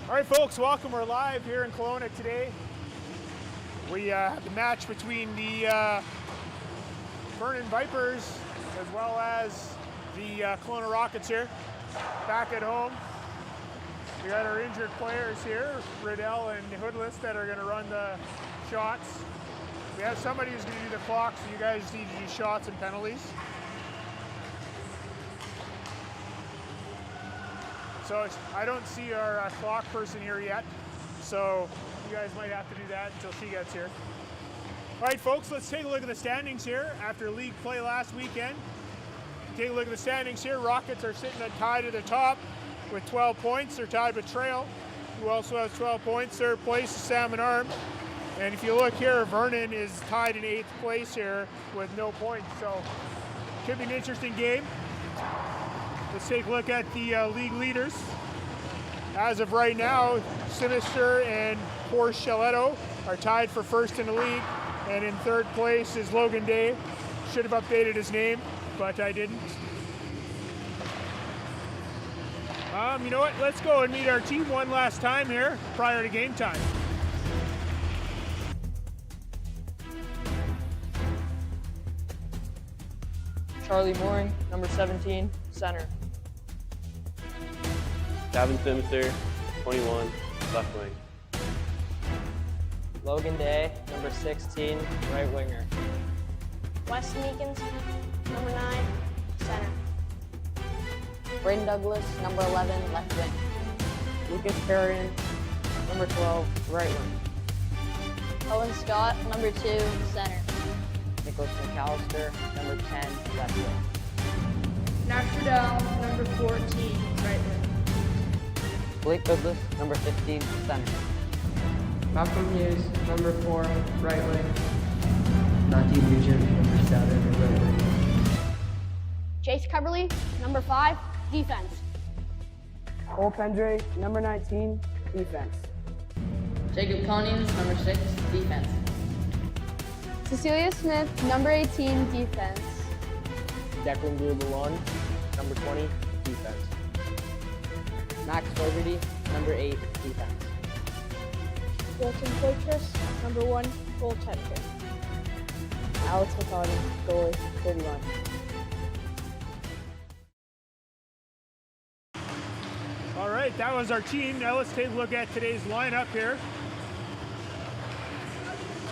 All right, folks, welcome. We're live here in Kelowna today. We have the match between the Vernon Vipers as well as the Kelowna Rockets here, back at home. We got our injured players here, Riddell and Hoodless, that are going to run the shots. We have somebody who's going to do the clock, so you guys need to do shots and penalties. So I don't see our clock person here yet, so you guys might have to do that until she gets here. All right, folks, let's take a look at the standings here after league play last weekend. Take a look at the standings here. Rockets are sitting tied at the top with 12 points. They're tied with Trail, who also has 12 points. Third place is Salmon Arm. And if you look here, Vernon is tied in 8th place here with no points. So could be an interesting game. Let's take a look at the league leaders. As of right now, Sinister and Porsche Chaletto are tied for first in the league. And in third place is Logan Day. Should have updated his name, but I didn't. You know what? Let's go and meet our team one last time here prior to game time. Charlie Mooring, number 17, center. Gavin Simster, 21, left wing. Logan Day, number 16, right winger. Wes Meekins, number 9, center. Braden Douglas, number 11, left wing. Lucas Carrion, number 12, right wing. Owen Scott, number 2, center. Nicholas McAllister, number 10, left wing. Nash Riddell, number 14, right wing. Blake Douglas, number 15, center. Malcolm Hughes, number 4, right wing. Matthew Nugent, number 7, right wing. Chase Coverly, number 5, defense. Cole Pendre, number 19, defense. Jacob Conians, number 6, defense. Cecilia Smith, number 18, defense. Declan Blue-Malone, number 20, defense. Max Fogarty, number 8, defense. Wilson Poitras, number 1, goaltender. Alex McCarty, goalie, 31. All right, that was our team. Now let's take a look at today's lineup here.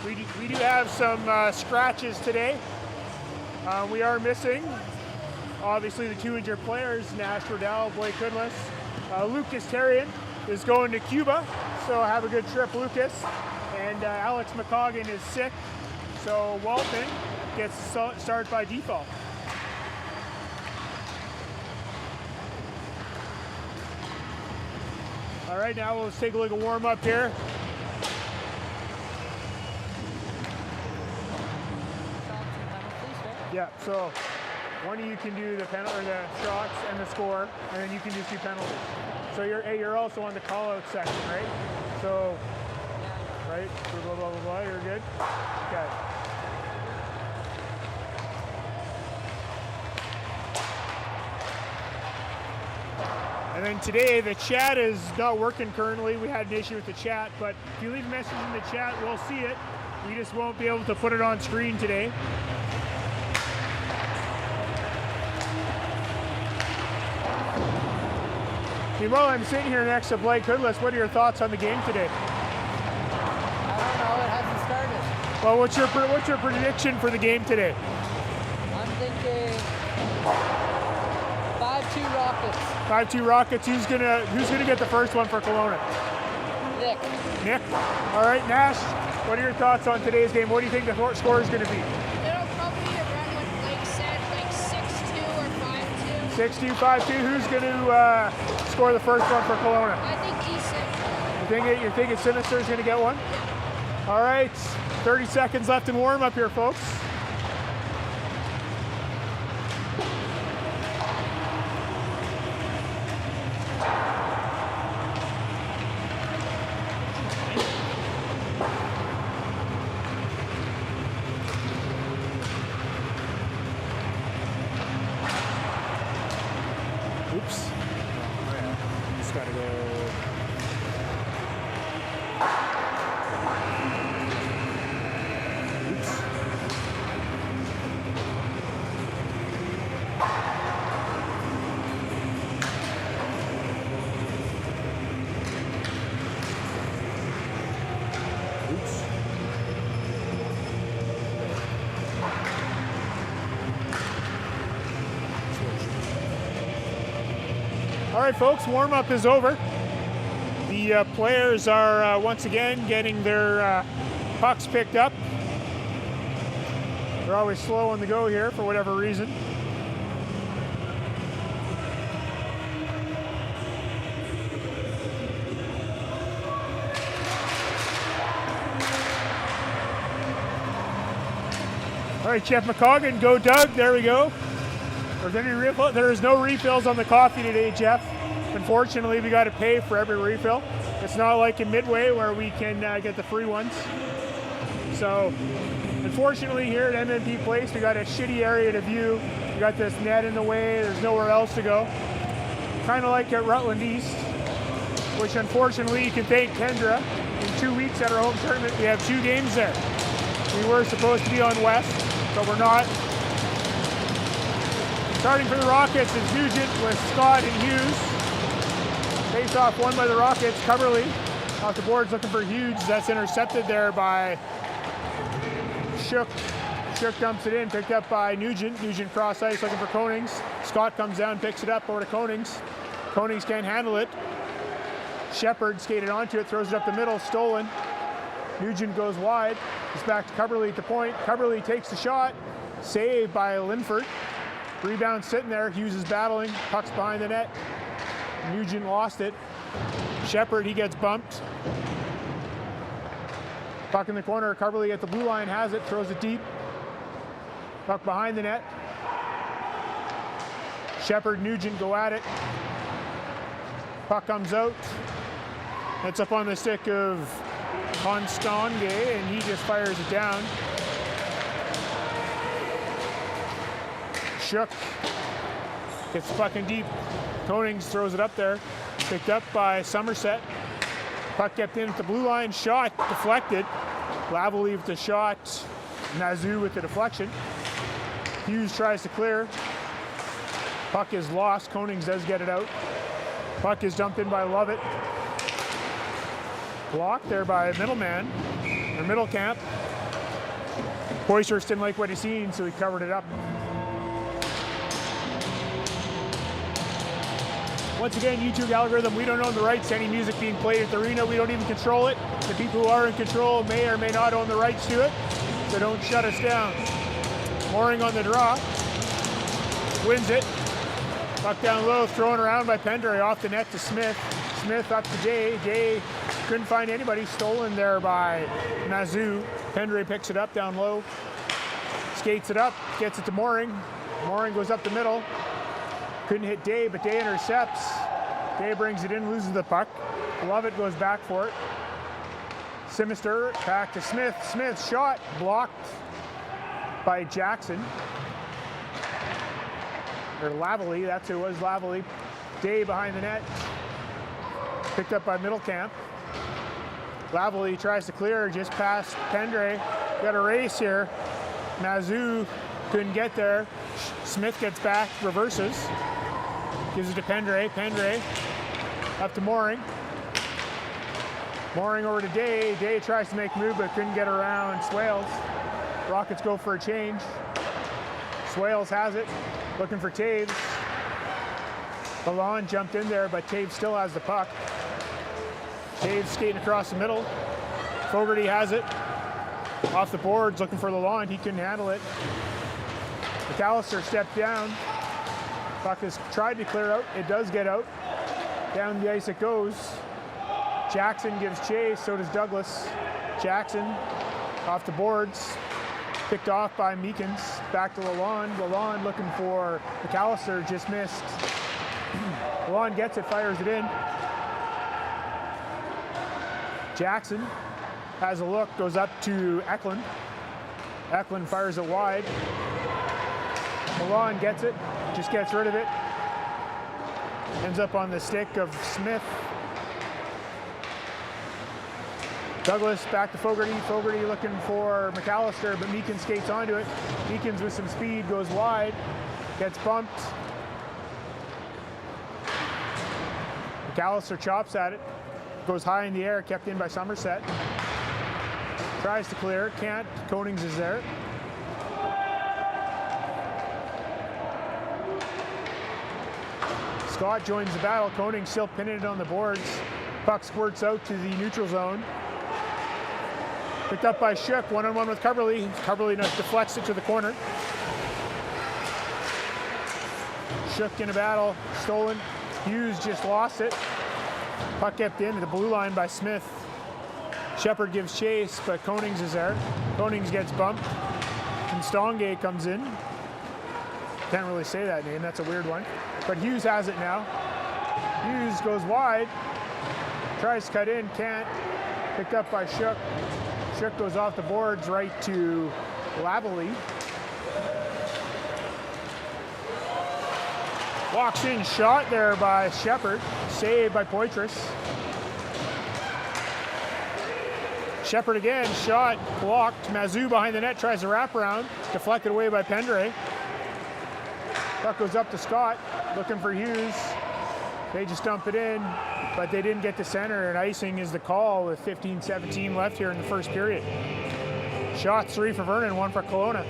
We do have some scratches today. We are missing, obviously, the 2 injured players, Nash Riddell, Blake Hoodless. Lucas Terrian is going to Cuba, so have a good trip, Lucas. And Alex McCoggin is sick, so Walton gets started by default. All right, now let's take a look at warm up here. Yeah, so one of you can do the penalty or the shots and the score, and then you can just do penalties. So you're also on the call out section, right? So, right, blah, blah, blah, blah, you're good? Okay. And then today, the chat is not working currently. We had an issue with the chat, but if you leave a message in the chat, we'll see it. We just won't be able to put it on screen today. While I'm sitting here next to Blake Hoodless, what are your thoughts on the game today? I don't know, it hasn't started. Well, what's your prediction for the game today? I'm thinking 5-2 Rockets. 5-2 Rockets. Who's gonna get the first one for Kelowna? Nick. All right, Nash. What are your thoughts on today's game? What do you think the score is going to be? It'll probably be around what Blake said, like 6-2 or 5-2. 6-2, 5-2. Who's going to score the first one for Kelowna? I think Easton. You think Sinister is going to get one? All right, 30 seconds left in warm up here, folks. Oops. Just gotta go. All right, folks, warm-up is over. The players are once again getting their pucks picked up. They're always slow on the go here for whatever reason. All right, Chef McCoggan, go Doug, there we go. There is no refills on the coffee today, Jeff. Unfortunately, we got to pay for every refill. It's not like in Midway where we can get the free ones. So, unfortunately here at MMP Place, we got a shitty area to view. We got this net in the way, there's nowhere else to go. Kind of like at Rutland East, which unfortunately you can thank Kendra. In 2 weeks at our home tournament, we have 2 games there. We were supposed to be on West, but we're not. Starting for the Rockets is Nugent with Scott and Hughes. Face off won by the Rockets. Coverly off the boards looking for Hughes. That's intercepted there by Shook. Shook dumps it in, picked up by Nugent. Nugent cross ice looking for Konings. Scott comes down, picks it up over to Konings. Konings can't handle it. Shepard skated onto it, throws it up the middle, stolen. Nugent goes wide. It's back to Coverly at the point. Coverly takes the shot. Saved by Linford. Rebound sitting there. Hughes is battling. Puck's behind the net. Nugent lost it. Shepard, he gets bumped. Puck in the corner. Coverly at the blue line has it. Throws it deep. Puck behind the net. Shepard, Nugent go at it. Puck comes out. It's up on the stick of Constange, and he just fires it down. Shook gets the puck in deep. Konings throws it up there. Picked up by Somerset. Puck kept in at the blue line. Shot deflected. Lavely with the shot. Nazoo with the deflection. Hughes tries to clear. Puck is lost. Konings does get it out. Puck is dumped in by Lovett. Blocked there by Middleman, or Middlecamp. Poyserst didn't like what he seen, so he covered it up. Once again, YouTube algorithm, we don't own the rights to any music being played at the arena. We don't even control it. The people who are in control may or may not own the rights to it, so don't shut us down. Mooring on the draw. Wins it. Puck down low, thrown around by Pendray off the net to Smith. Smith up to Day. Day couldn't find anybody. Stolen there by Nazoo. Pendray picks it up down low. Skates it up, gets it to Mooring. Mooring goes up the middle. Couldn't hit Day, but Day intercepts. Day brings it in, loses the puck. Lovett goes back for it. Sinister back to Smith. Smith shot blocked by Jackson. Or Lavely, that's who it was, Lavely. Day behind the net. Picked up by Middlecamp. Lavely tries to clear just past Pendray. Got a race here. Nazoo couldn't get there. Smith gets back, reverses. Gives it to Pendray. Pendray up to Mooring. Mooring over to Day. Day tries to make move but couldn't get around Swales. Rockets go for a change. Swales has it. Looking for Taves. Ballon jumped in there, but Taves still has the puck. Taves skating across the middle. Fogarty has it. Off the boards, looking for Lalonde. He couldn't handle it. McAllister stepped down. Puck is tried to clear out. It does get out. Down the ice it goes. Jackson gives chase, so does Douglas. Jackson off the boards. Picked off by Meekins. Back to Lalonde. Lalonde looking for McAllister, just missed. Lalonde gets it, fires it in. Jackson has a look, goes up to Eklund. Eklund fires it wide. Lalonde gets it, just gets rid of it. Ends up on the stick of Smith. Douglas back to Fogarty. Fogarty looking for McAllister, but Meekins skates onto it. Meekins with some speed goes wide, gets bumped. McAllister chops at it, goes high in the air, kept in by Somerset. Tries to clear, can't. Konings is there. Scott joins the battle. Koenig still pinning it on the boards. Puck squirts out to the neutral zone. Picked up by Shook, one-on-one with Coverly. Coverly deflects it to the corner. Shook in a battle, stolen. Hughes just lost it. Puck kept in to the blue line by Smith. Shepard gives chase, but Konings is there. Konings gets bumped. And Stonge comes in. Can't really say that name, that's a weird one. But Hughes has it now. Hughes goes wide. Tries to cut in, can't. Picked up by Shook. Shook goes off the boards right to Lavalley. Walks in, shot there by Shepard. Saved by Poitras. Shepard again, shot, blocked. Mazou behind the net, tries to wrap around. Deflected away by Pendre. Puck goes up to Scott, looking for Hughes. They just dump it in, but they didn't get to center, and icing is the call with 15-17 left here in the first period. Shots 3 for Vernon, 1 for Kelowna.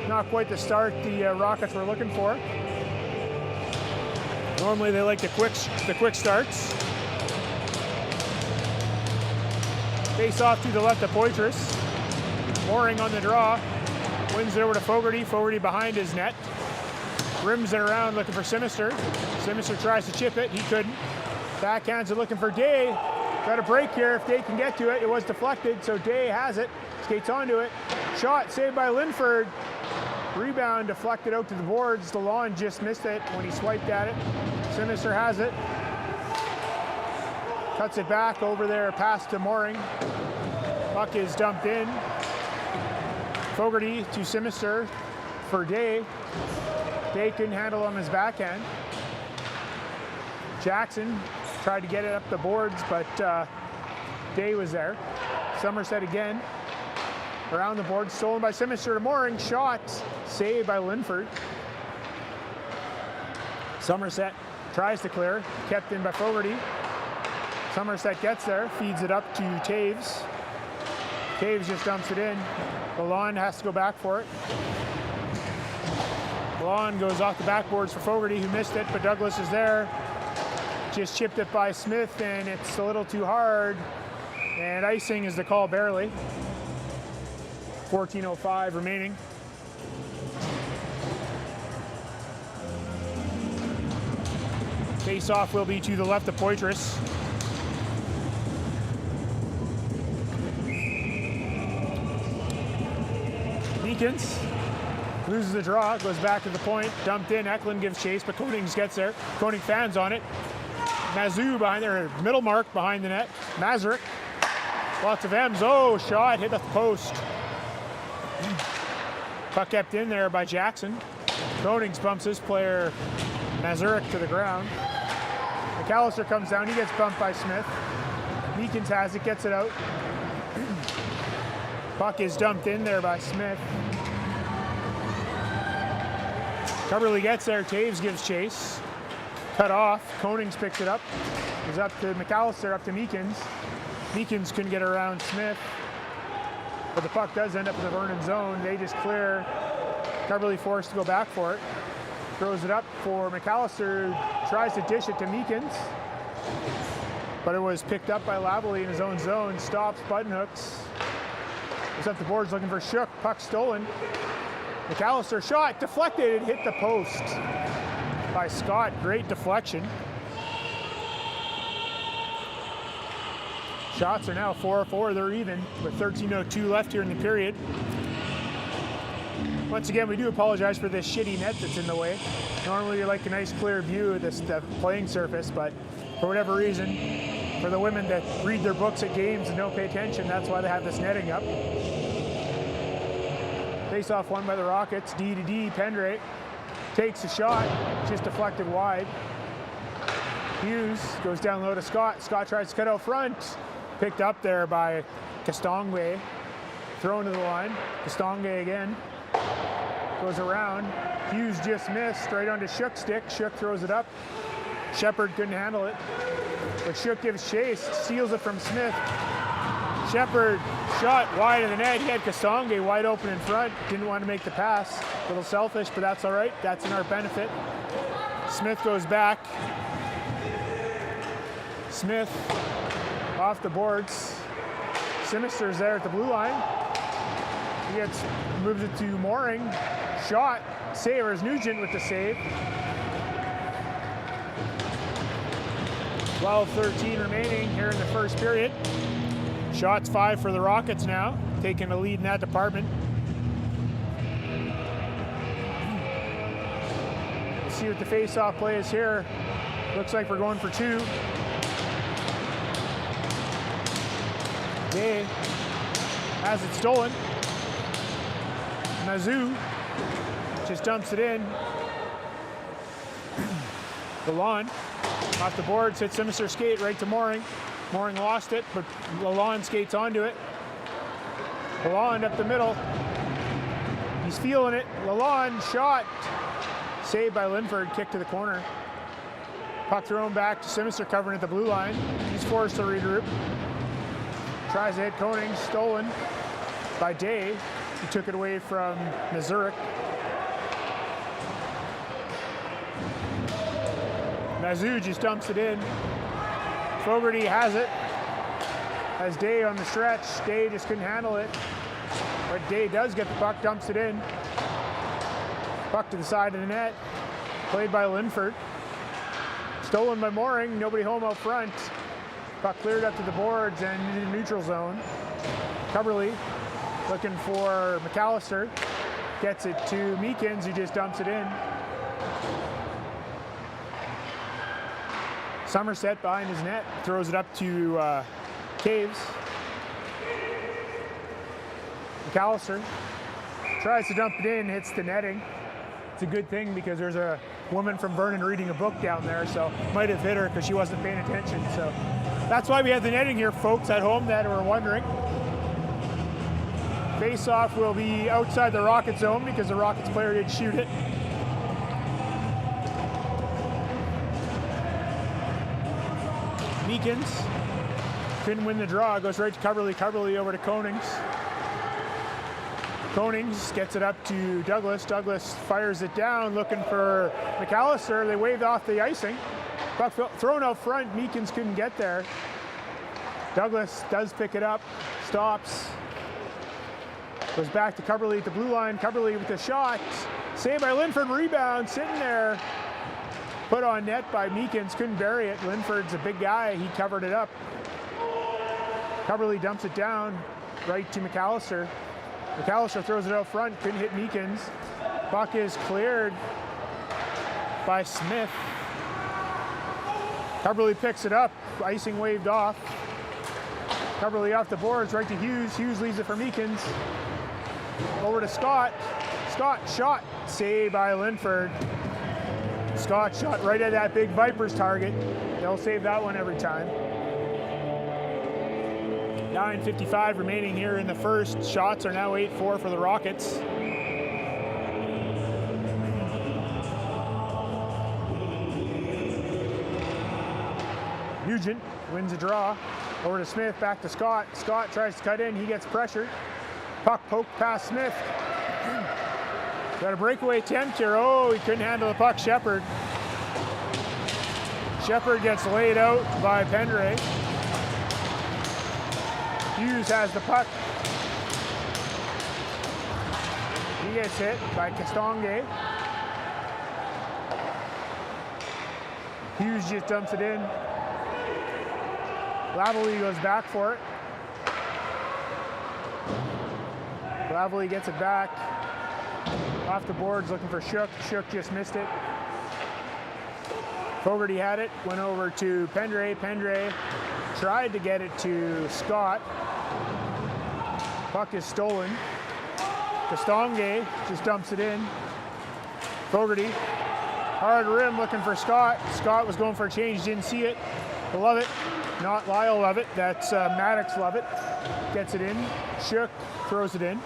Not quite the start the Rockets were looking for. Normally they like the quick starts. Face off to the left of Poitras. Mooring on the draw. Wins it over to Fogarty. Fogarty behind his net. Rims it around looking for Sinister. Sinister tries to chip it. He couldn't. Backhands it looking for Day. Got a break here if Day can get to it. It was deflected, so Day has it. Skates onto it. Shot saved by Linford. Rebound deflected out to the boards. DeLon just missed it when he swiped at it. Sinister has it. Cuts it back over there past to Mooring. Puck is dumped in. Fogarty to Sinister for Day. Day couldn't handle on his backhand. Jackson tried to get it up the boards, but Day was there. Somerset again. Around the board, stolen by Sinister to Mooring. Shot saved by Linford. Somerset tries to clear, kept in by Fogarty. Somerset gets there, feeds it up to Taves. Taves just dumps it in. Lalonde has to go back for it. Lalonde goes off the backboards for Fogarty, who missed it, but Douglas is there. Just chipped it by Smith, and it's a little too hard. And icing is the call, barely. 14:05 remaining. Face-off will be to the left of Poitras. Meekins loses the draw, goes back to the point, dumped in. Eklund gives chase, but Konings gets there. Koenig fans on it. Mazou behind there, middle mark behind the net. Mazurek, lots of M's. Oh, shot hit the post. Puck kept in there by Jackson. Konings bumps his player Mazurek to the ground. McAllister comes down, he gets bumped by Smith. Meekins has it, gets it out. Puck is dumped in there by Smith. Coverly gets there, Taves gives chase. Cut off, Konings picks it up. It's up to McAllister, up to Meekins. Meekins couldn't get around Smith. But the puck does end up in the Vernon zone. They just clear. Coverly forced to go back for it. Throws it up for McAllister. Tries to dish it to Meekins. But it was picked up by Lavalley in his own zone. Stops, button hooks. It's up the boards looking for Shook. Puck stolen. McAllister shot, deflected, hit the post by Scott. Great deflection. Shots are now 4-4. They're even with 13:02 left here in the period. Once again, we do apologize for this shitty net that's in the way. Normally you like a nice clear view of the playing surface, but for whatever reason, for the women that read their books at games and don't pay attention, that's why they have this netting up. Face-off won by the Rockets. D to D, Pendre takes a shot, just deflected wide. Hughes goes down low to Scott. Scott tries to cut out front. Picked up there by Castongue. Thrown to the line. Castongue again. Goes around. Hughes just missed. Straight onto Shook's stick. Shook throws it up. Shepard couldn't handle it. But Shook gives chase. Steals it from Smith. Shepard shot wide of the net. He had Castongue wide open in front. Didn't want to make the pass. A little selfish, but that's all right. That's in our benefit. Smith goes back. Smith off the boards. Sinister's there at the blue line. He moves it to Mooring. Shot. Savers. Nugent with the save. 12-13 remaining here in the first period. Shots 5 for the Rockets now, taking the lead in that department. Let's see what the face-off play is here. Looks like we're going for 2. Day has it stolen. Mazou just dumps it in. Lalonde off the boards, hits Simister skate right to Mooring. Mooring lost it, but Lalonde skates onto it. Lalonde up the middle. He's feeling it. Lalonde shot. Saved by Linford, kick to the corner. Puck thrown back to Simister covering at the blue line. He's forced to regroup. Tries to hit Koning, stolen by Day. He took it away from Mazurek. Mazou just dumps it in. Fogarty has it. Has Day on the stretch. Day just couldn't handle it. But Day does get the puck, dumps it in. Puck to the side of the net. Played by Linford. Stolen by Mooring. Nobody home out front. Puck cleared up to the boards and into the neutral zone. Coverly looking for McAllister. Gets it to Meekins, who just dumps it in. Somerset behind his net, throws it up to Caves. McAllister tries to dump it in, hits the netting. It's a good thing because there's a woman from Vernon reading a book down there, so might have hit her because she wasn't paying attention. So that's why we have the netting here, folks at home that were wondering. Face-off will be outside the Rocket zone because the Rockets player did shoot it. Meekins couldn't win the draw, goes right to Coverly. Coverly over to Konings. Konings gets it up to Douglas. Douglas fires it down, looking for McAllister. They waved off the icing. Puck thrown out front. Meekins couldn't get there. Douglas does pick it up, stops. Goes back to Coverly at the blue line. Coverly with the shot. Saved by Linford, rebound, sitting there. Put on net by Meekins, couldn't bury it. Linford's a big guy, he covered it up. Coverly dumps it down, right to McAllister. McAllister throws it out front, couldn't hit Meekins. Puck is cleared by Smith. Coverly picks it up, icing waved off. Coverly off the boards, right to Hughes. Hughes leaves it for Meekins. Over to Scott. Scott shot, saved by Linford. Scott shot right at that big Vipers target. They'll save that one every time. 9:55 remaining here in the first. Shots are now 8-4 for the Rockets. Nugent wins a draw. Over to Smith, back to Scott. Scott tries to cut in, he gets pressured. Puck poked past Smith. Got a breakaway attempt here. Oh, he couldn't handle the puck, Shepard. Shepard gets laid out by Pendray. Hughes has the puck. He gets hit by Castonguay. Hughes just dumps it in. Lavalley goes back for it. Lavalley gets it back. Off the boards, looking for Shook. Shook just missed it. Fogarty had it, went over to Pendray. Pendray tried to get it to Scott. Puck is stolen. Castonguay just dumps it in. Fogarty, hard rim, looking for Scott. Scott was going for a change, didn't see it. Lovett, not Lyle Lovett, that's Maddox Lovett. Gets it in. Shook throws it in.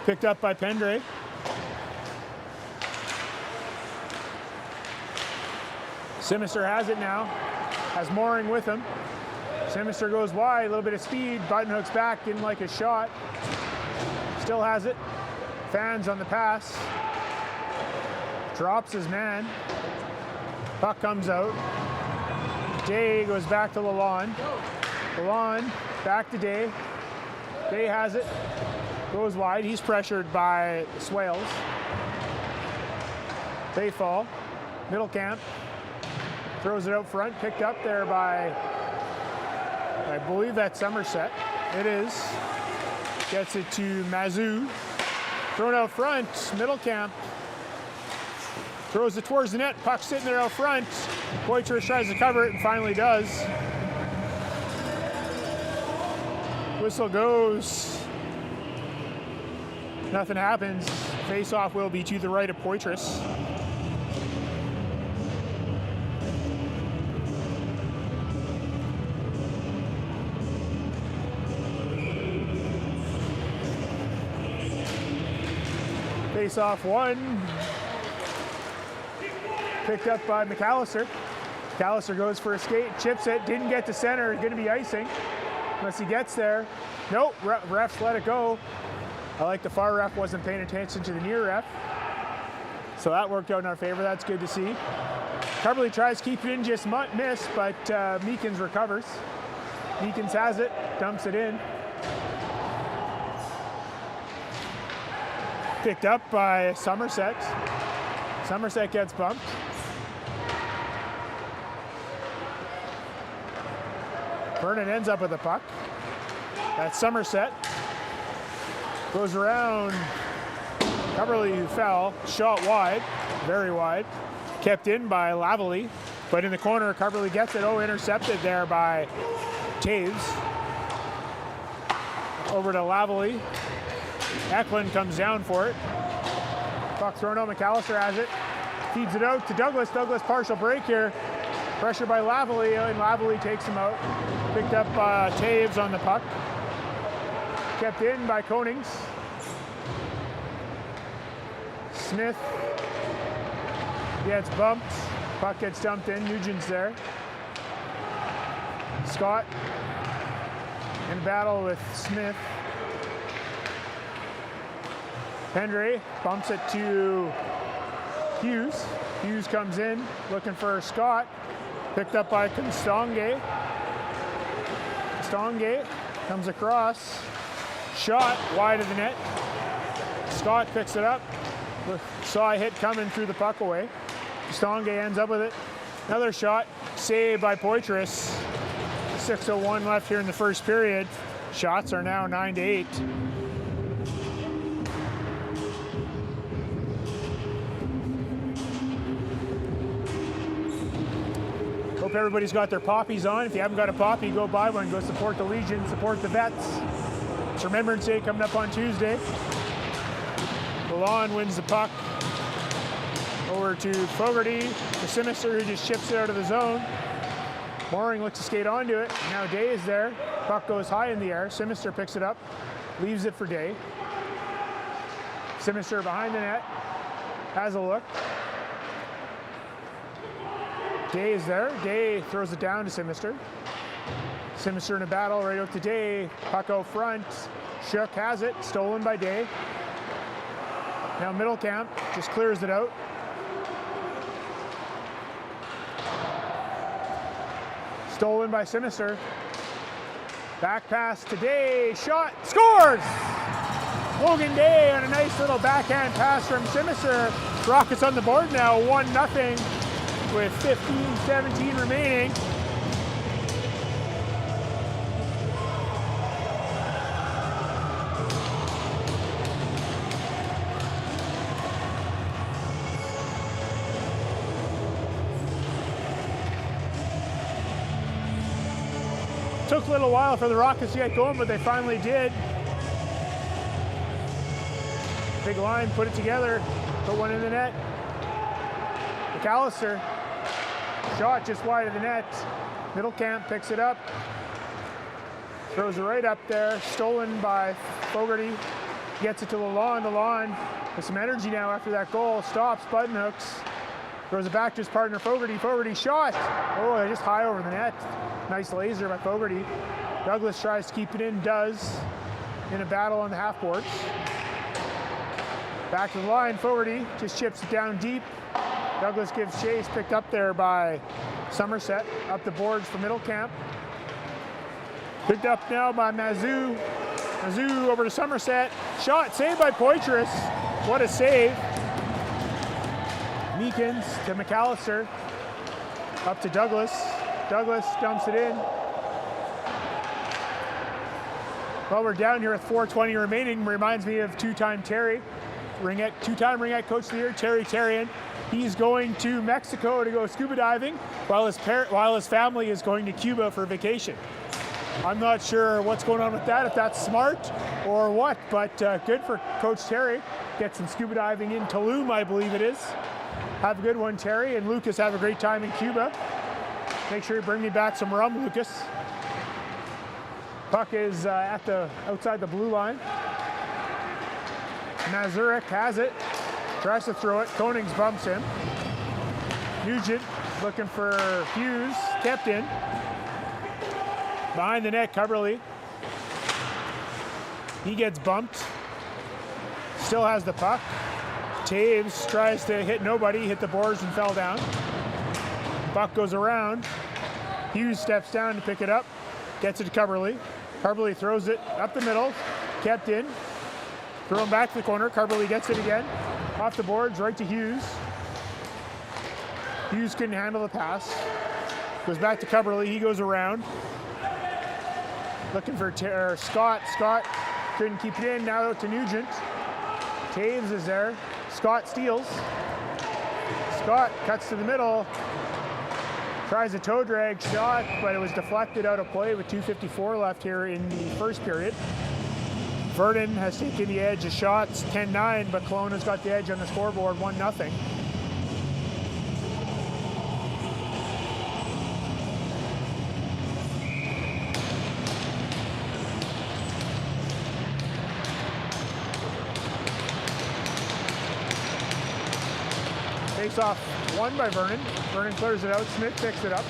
Picked up by Pendray. Simister has it now. Has Mooring with him. Simister goes wide, a little bit of speed. Button hooks back, didn't like his shot. Still has it. Fans on the pass. Drops his man. Puck comes out. Day goes back to Lalonde. Lalonde back to Day. Day has it. Goes wide. He's pressured by Swales. They fall. Middle camp. Throws it out front. Picked up there by, I believe that's Somerset. It is. Gets it to Mazou. Thrown out front. Middle camp. Throws it towards the net. Puck sitting there out front. Poitras tries to cover it and finally does. Whistle goes. Nothing happens. Face-off will be to the right of Poitras. Face-off one. Picked up by McAllister. McAllister goes for a skate, chips it, didn't get to center, going to be icing. Unless he gets there. Nope, refs let it go. I like the far ref wasn't paying attention to the near ref. So that worked out in our favor, that's good to see. Coverley tries to keep it in, just miss, but Meekins recovers. Meekins has it, dumps it in. Picked up by Somerset. Somerset gets bumped. Vernon ends up with the puck. That's Somerset. Goes around. Coverley, who fell, shot wide, very wide. Kept in by Lavalley, but in the corner, Coverley gets it. Oh, intercepted there by Taves. Over to Lavalley. Eklund comes down for it. Puck thrown out, McAllister has it. Feeds it out to Douglas. Douglas partial break here. Pressure by Lavalley, and Lavalley takes him out. Picked up Taves on the puck. Kept in by Konings. Smith gets bumped. Puck gets dumped in. Nugent's there. Scott in battle with Smith. Hendry bumps it to Hughes. Hughes comes in looking for Scott. Picked up by Constange. Constange comes across. Shot wide of the net. Scott picks it up. Saw a hit coming, threw the puck away. Constange ends up with it. Another shot. Saved by Poitras. 6:01 left here in the first period. Shots are now 9-8. Hope everybody's got their poppies on. If you haven't got a poppy, go buy one. Go support the Legion, support the vets. It's Remembrance Day coming up on Tuesday. Lalonde wins the puck. Over to Fogarty. To Sinister, who just chips it out of the zone. Mooring looks to skate onto it. Now Day is there. Puck goes high in the air. Sinister picks it up. Leaves it for Day. Sinister behind the net. Has a look. Day is there. Day throws it down to Sinister. Sinister in a battle right out to Day. Puck out front. Shook has it. Stolen by Day. Now middle camp just clears it out. Stolen by Sinister. Back pass to Day. Shot. Scores! Logan Day on a nice little backhand pass from Sinister. Rockets on the board now. 1-0 with 15-17 remaining. Took a little while for the Rockets to get going, but they finally did. Big line, put it together, put one in the net. McAllister, shot just wide of the net. Middle camp picks it up. Throws it right up there, stolen by Fogarty. Gets it to Lalonde. Lalonde with some energy now after that goal. Stops, button hooks. Throws it back to his partner Fogarty. Fogarty shot. Oh, just high over the net. Nice laser by Fogarty. Douglas tries to keep it in, does. In a battle on the half boards. Back to the line, Fogarty just chips it down deep. Douglas gives chase, picked up there by Somerset, up the boards for middle camp. Picked up now by Mazou. Mazou over to Somerset. Shot, saved by Poitras. What a save. Meekins to McAllister. Up to Douglas. Douglas dumps it in. Well, we're down here with 4:20 remaining. Reminds me of two-time Terry. Two-time Ringette Coach of the Year, Terry Terrian. He's going to Mexico to go scuba diving while his family is going to Cuba for vacation. I'm not sure what's going on with that, if that's smart or what, but good for Coach Terry. Get some scuba diving in Tulum, I believe it is. Have a good one, Terry, and Lucas, have a great time in Cuba. Make sure you bring me back some rum, Lucas. Puck is outside the blue line. Mazurek has it, tries to throw it. Konings bumps him. Nugent looking for Hughes, kept in. Behind the net, Coverley. He gets bumped. Still has the puck. Taves tries to hit nobody, hit the boards and fell down. Puck goes around. Hughes steps down to pick it up. Gets it to Coverley. Coverley throws it up the middle. Kept in. Thrown back to the corner. Coverley gets it again. Off the boards, right to Hughes. Hughes couldn't handle the pass. Goes back to Coverley. He goes around. Looking for Scott. Scott couldn't keep it in. Now out to Nugent. Taves is there. Scott steals. Scott cuts to the middle. Tries a toe drag shot, but it was deflected out of play with 2:54 left here in the first period. Vernon has taken the edge of shots, 10-9, but Kelowna's got the edge on the scoreboard, 1-0. Face off won by Vernon. Vernon clears it out. Smith picks it up.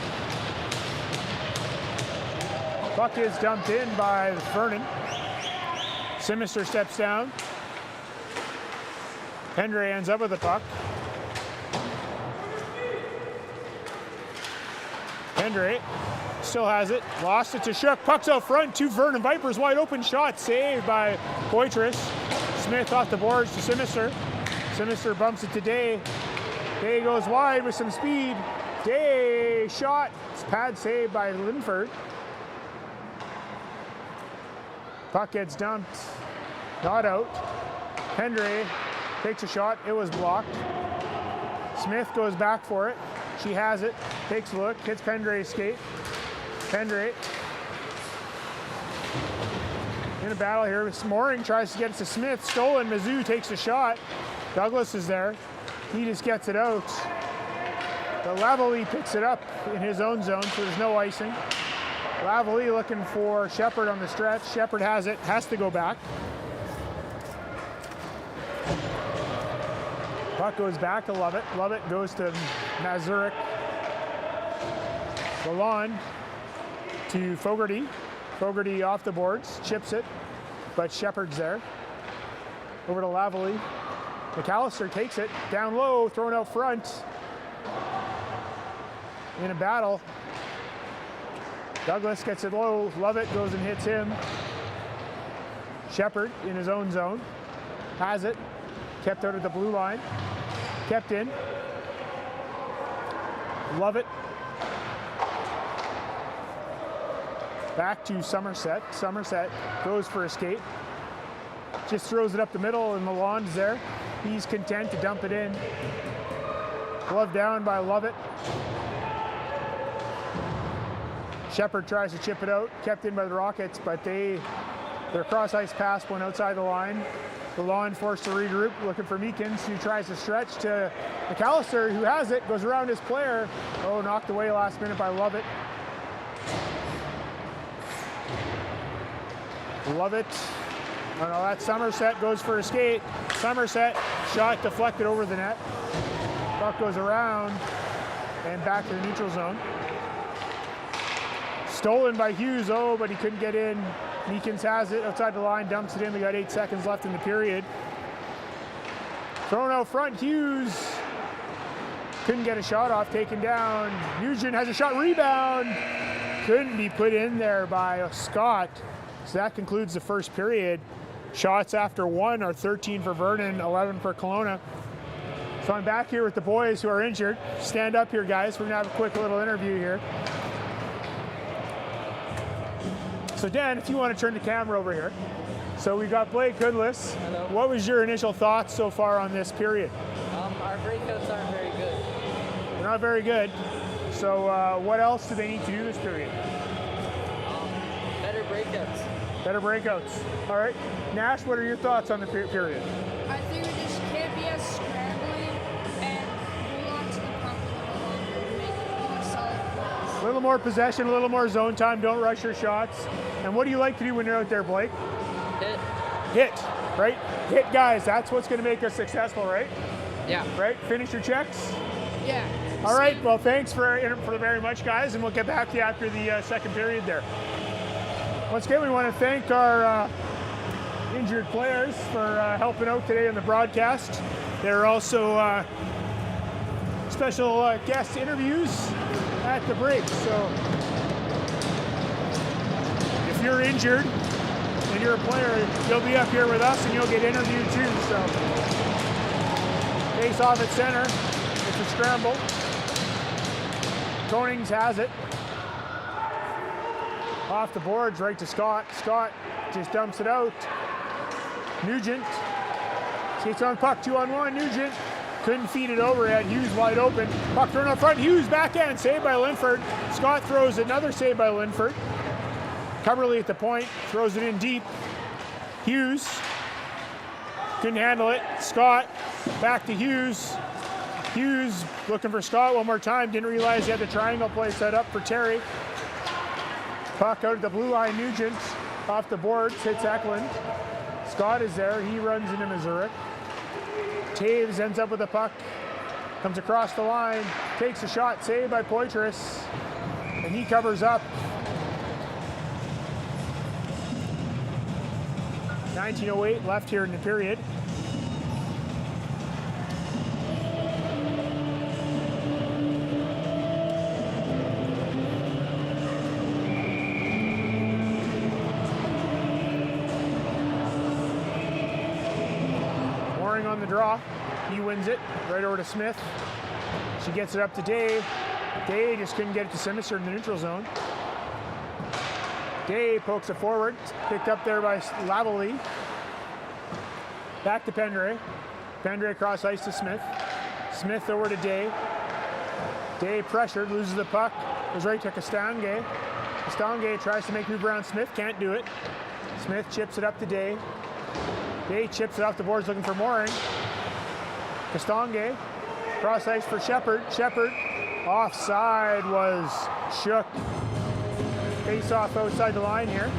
Puck is dumped in by Vernon. Simister steps down. Pendre ends up with the puck. Pendre still has it. Lost it to Shook. Puck's out front. Two Vernon Vipers wide open shot. Saved by Poitras. Smith off the boards to Simister. Simister bumps it to Day. Day goes wide with some speed. Day shot. Pad saved by Linford. Puck gets dumped. Not out. Pendre takes a shot. It was blocked. Smith goes back for it. She has it. Takes a look. Hits Pendre's skate. Pendre in a battle here with Mooring. Tries to get it to Smith. Stolen. Mizzou takes a shot. Douglas is there. He just gets it out. The Lavalley picks it up in his own zone, so there's no icing. Lavalley looking for Shepard on the stretch. Shepard has it, has to go back. Puck goes back to Lovett. Lovett goes to Mazurek. Lalonde to Fogarty. Fogarty off the boards, chips it, but Shepard's there. Over to Lavalley. McAllister takes it, down low, thrown out front. In a battle. Douglas gets it low, Lovett goes and hits him. Shepard in his own zone. Has it, kept out of the blue line. Kept in. Lovett. Back to Somerset. Somerset goes for a skate. Just throws it up the middle and Lalonde's there. He's content to dump it in. Glove down by Lovett. Shepard tries to chip it out. Kept in by the Rockets, but their cross ice pass went outside the line. Lalonde forced to regroup, looking for Meekins, who tries to stretch to McAllister, who has it, goes around his player. Oh, knocked away last minute by Lovett. Lovett. Oh no, that's Somerset, goes for a skate. Somerset, shot deflected over the net. Puck goes around and back to the neutral zone. Stolen by Hughes, oh, but he couldn't get in. Meekins has it outside the line, dumps it in. We got 8 seconds left in the period. Thrown out front, Hughes couldn't get a shot off, taken down. Nugent has a shot, rebound. Couldn't be put in there by Scott. So that concludes the first period. Shots after 1 are 13 for Vernon, 11 for Kelowna. So I'm back here with the boys who are injured. Stand up here, guys. We're gonna have a quick little interview here. So Dan, if you want to turn the camera over here. So we've got Blake Goodless. Hello. What was your initial thoughts so far on this period? Our breakouts aren't very good. They're not very good. So what else do they need to do this period? Better breakouts. Better breakouts. All right. Nash, what are your thoughts on the period? I think we just can't be as scrambling and hold on to the puck a little longer and make more solid plays. A little more possession, a little more zone time. Don't rush your shots. And what do you like to do when you're out there, Blake? Hit. Hit, right? Hit guys. That's what's going to make us successful, right? Yeah. Right? Finish your checks. Yeah. All right. Well, thanks for very much, guys, and we'll get back to you after the second period there. Once again, we want to thank our injured players for helping out today in the broadcast. There are also special guest interviews at the break. So if you're injured and you're a player, you'll be up here with us and you'll get interviewed too. So face off at center. It's a scramble. Konings has it. Off the boards, right to Scott. Scott just dumps it out. Nugent skates on puck, 2-on-1. Nugent couldn't feed it over yet. Hughes wide open. Puck thrown up front. Hughes backhand save by Linford. Scott throws another save by Linford. Coverly at the point, throws it in deep. Hughes couldn't handle it. Scott back to Hughes. Hughes looking for Scott one more time. Didn't realize he had the triangle play set up for Terry. Puck out at the blue line. Nugent off the boards, hits Eklund. Scott is there. He runs into Missouri. Taves ends up with the puck. Comes across the line. Takes a shot. Saved by Poitras. And he covers up. 19:08 left here in the period. On the draw, he wins it right over to Smith. She gets it up to Day. Day just couldn't get it to Simister in the neutral zone. Day pokes it forward, picked up there by Lavalley. Back to Pendre. Pendre across ice to Smith. Smith over to Day. Day pressured, loses the puck, goes right to Castange. Castange tries to make move around Smith, can't do it. Smith chips it up to Day. Day chips it off the boards looking for Mooring. Castange, cross ice for Shepard. Shepard, offside was shook. Face off outside the line here.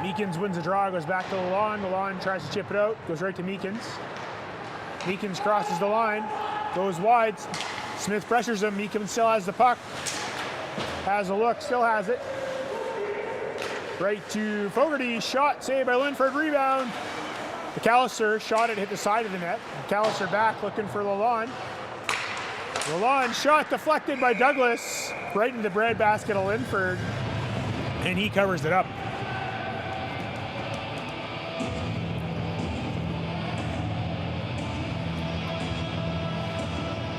Meekins wins the draw, goes back to Lalonde. Lalonde tries to chip it out, goes right to Meekins. Meekins crosses the line, goes wide. Smith pressures him. Meekins still has the puck. Has a look, still has it. Right to Fogarty, shot, saved by Linford, rebound. McAllister shot it, hit the side of the net. McAllister back, looking for Lalonde. Lalonde shot deflected by Douglas, right into the breadbasket of Linford, and he covers it up.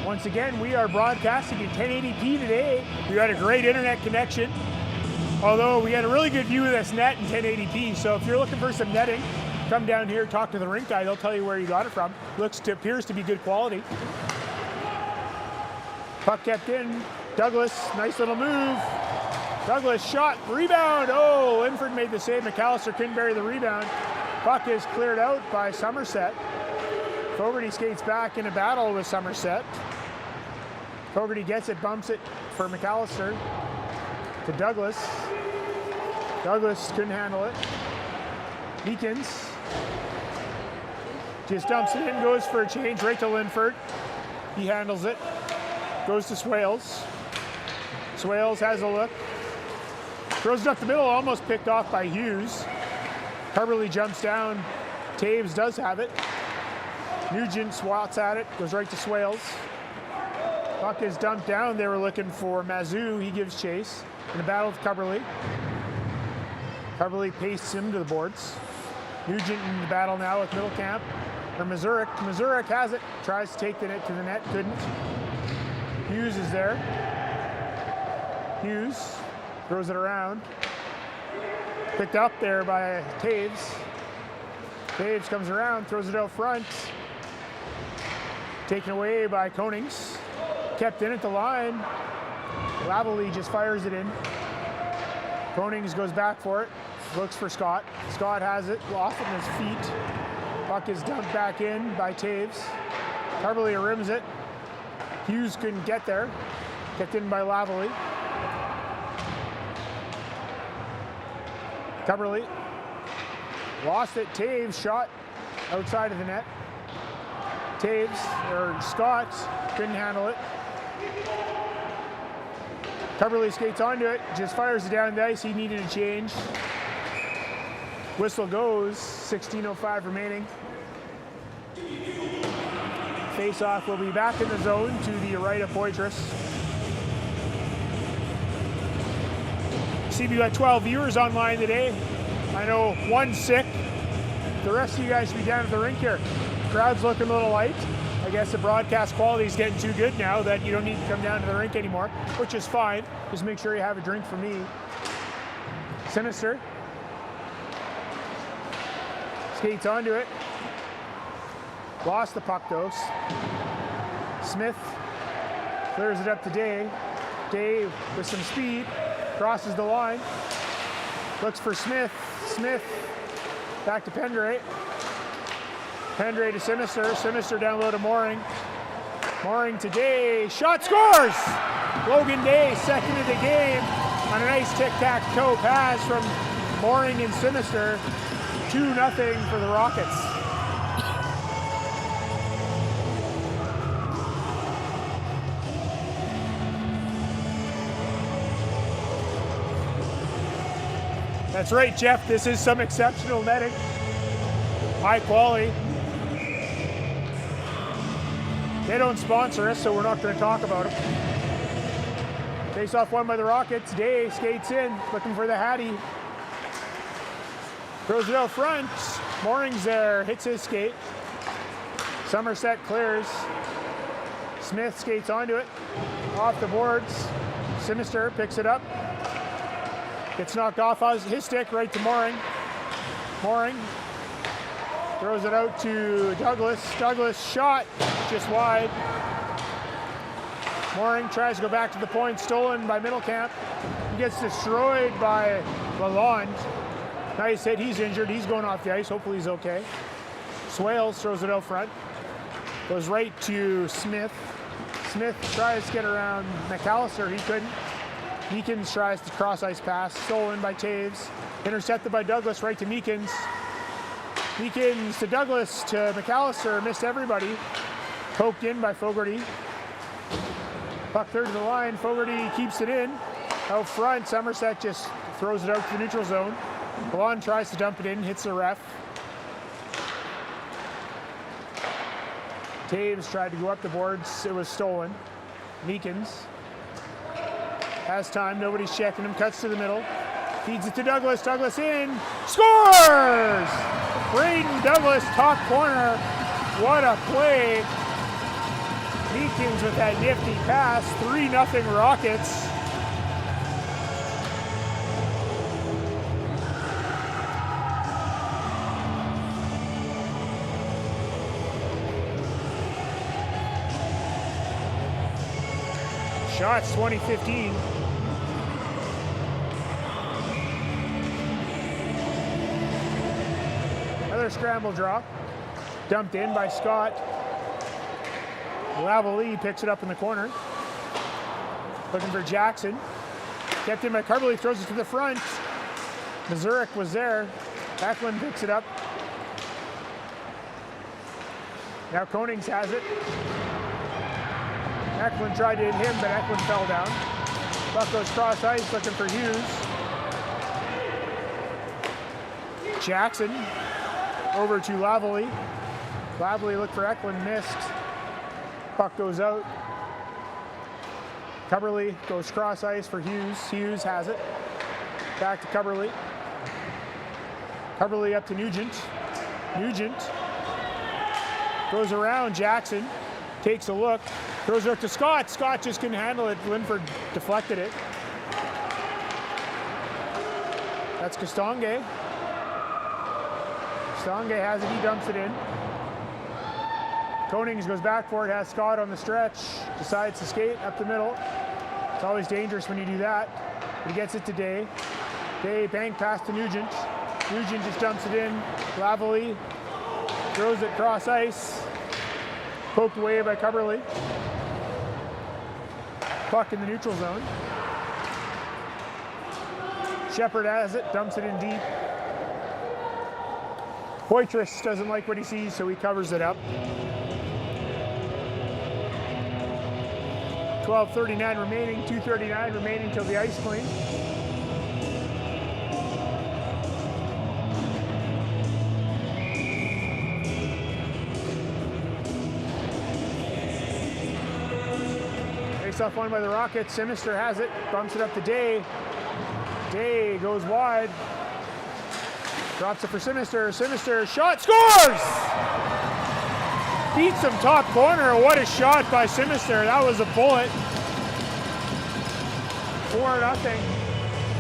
Once again, we are broadcasting in 1080p today. We had a great internet connection, although we had a really good view of this net in 1080p. So if you're looking for some netting, come down here, talk to the Rink guy. They'll tell you where you got it from. Appears to be good quality. Puck kept in. Douglas, nice little move. Douglas shot, rebound. Oh, Linford made the save. McAllister couldn't bury the rebound. Puck is cleared out by Somerset. Fogarty skates back in a battle with Somerset. Fogarty gets it, bumps it for McAllister to Douglas. Douglas couldn't handle it. Meekins just dumps it in, goes for a change right to Linford. He handles it. Goes to Swales. Swales has a look. Throws it up the middle, almost picked off by Hughes. Carberly jumps down. Taves does have it. Nugent swats at it, goes right to Swales. Puck is dumped down. They were looking for Mazou. He gives chase in a battle with Carberly. Carberly pastes him to the boards. Nugent in the battle now with Middlecamp. Or Mazurek. Mazurek has it. Tries to take the net to the net. Couldn't. Hughes is there. Hughes throws it around. Picked up there by Taves. Taves comes around, throws it out front. Taken away by Konings. Kept in at the line. Lavallee just fires it in. Konings goes back for it. Looks for Scott. Scott has it. Lost it in his feet. Puck is dumped back in by Taves. Carberly rims it. Hughes couldn't get there. Kept in by Lavallee. Carberly lost it. Taves shot outside of the net. Taves, or Scott, couldn't handle it. Carberly skates onto it, just fires it down the ice. He needed a change. Whistle goes, 16:05 remaining. Face-off will be back in the zone to the right of Poitras. See, we got 12 viewers online today. I know one's sick. The rest of you guys should be down at the rink here. Crowd's looking a little light. I guess the broadcast quality is getting too good now that you don't need to come down to the rink anymore, which is fine. Just make sure you have a drink for me. Sinister skates onto it. Lost the puck though. Smith clears it up to Day. Day with some speed. Crosses the line. Looks for Smith. Smith back to Pendray. Pendray to Sinister. Sinister down low to Mooring. Mooring to Day. Shot scores! Logan Day, second of the game on a nice tic-tac-toe pass from Mooring and Sinister. 2-0 for the Rockets. That's right, Jeff. This is some exceptional netting. High quality. They don't sponsor us, so we're not going to talk about them. Face-off won by the Rockets. Day skates in, looking for the Hattie. Throws it out front. Mooring's there, hits his skate. Somerset clears. Smith skates onto it. Off the boards. Sinister picks it up. Gets knocked off his stick right to Mooring. Mooring throws it out to Douglas. Douglas shot just wide. Mooring tries to go back to the point, stolen by Middlecamp. He gets destroyed by Lalonde. Nice hit, he's injured, he's going off the ice, hopefully he's okay. Swales throws it out front. Goes right to Smith. Smith tries to get around McAllister, he couldn't. Meekins tries to cross ice pass, stolen by Taves. Intercepted by Douglas, right to Meekins. Meekins to Douglas to McAllister, missed everybody. Poked in by Fogarty. Puck third to the line, Fogarty keeps it in. Out front, Somerset just throws it out to the neutral zone. Blonde tries to dump it in, hits the ref. Taves tried to go up the boards, it was stolen. Meekins has time, nobody's checking him, cuts to the middle. Feeds it to Douglas, Douglas in, scores! Braden Douglas, top corner, what a play. Meekins with that nifty pass, 3-0 Rockets. Shots 2015. Another scramble draw. Dumped in by Scott. Lavallee picks it up in the corner. Looking for Jackson. Kept in by Carberly, throws it to the front. Mazurek was there. Eklund picks it up. Now Konings has it. Eklund tried to hit him, but Eklund fell down. Puck goes cross ice, looking for Hughes. Jackson over to Lavalley. Lavalley looked for Eklund, missed. Puck goes out. Cubberly goes cross ice for Hughes. Hughes has it. Back to Cubberly. Cubberly up to Nugent. Nugent goes around Jackson. Takes a look. Throws it up to Scott. Scott just couldn't handle it. Linford deflected it. That's Castonguay. Castonguay has it. He dumps it in. Konings goes back for it. Has Scott on the stretch. Decides to skate up the middle. It's always dangerous when you do that. He gets it to Day. Day bank pass to Nugent. Nugent just dumps it in. Lavalley throws it cross ice. Poked away by Cubberly. Puck in the neutral zone. Shepard has it, dumps it in deep. Poitras doesn't like what he sees, so he covers it up. 12:39 remaining, 2:39 remaining till the ice clean. Face-off won by the Rockets. Sinister has it, bumps it up to Day. Day goes wide. Drops it for Sinister. Sinister shot, scores! Beats him top corner. What a shot by Sinister. That was a bullet. 4-0.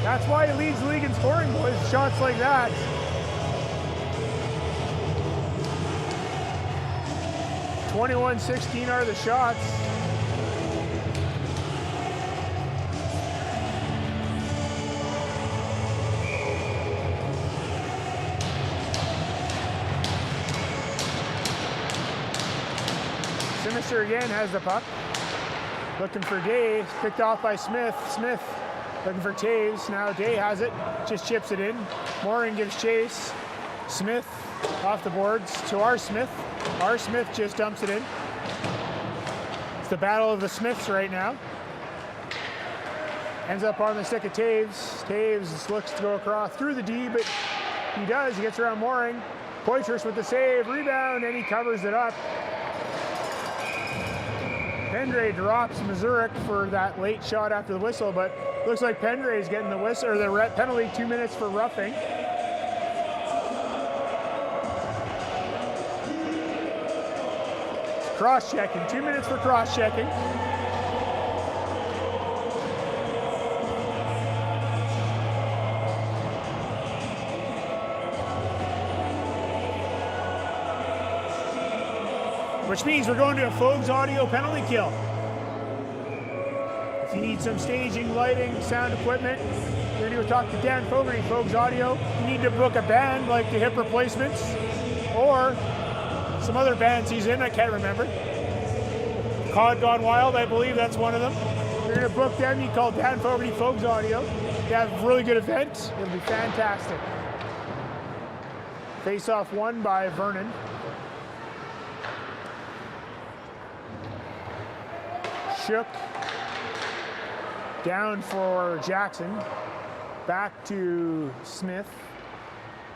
That's why he leads the league in scoring, boys. Shots like that. .21-16 are the shots. Sinister again has the puck. Looking for Day, picked off by Smith. Smith looking for Taves. Now Day has it, just chips it in. Mooring gives chase. Smith off the boards to R. Smith. R. Smith just dumps it in. It's the battle of the Smiths right now. Ends up on the stick of Taves. Taves looks to go across through the D, but he does. He gets around Mooring. Poitras with the save, rebound, and he covers it up. Pendray drops Mazurek for that late shot after the whistle, but looks like Pendray's getting the whistle or the penalty, 2 minutes for roughing. Cross-checking, 2 minutes for cross-checking. Which means we're going to a Fogues audio penalty kill. If you need some staging, lighting, sound equipment, you're going to go talk to Dan Fogarty, Fogues Audio. You need to book a band like the Hip Replacements or some other bands he's in, I can't remember. Cod Gone Wild, I believe that's one of them. You're going to book them, you call Dan Fogarty, Fogues Audio. They have a really good event. It'll be fantastic. Face-off won by Vernon. Shook down for Jackson, back to Smith.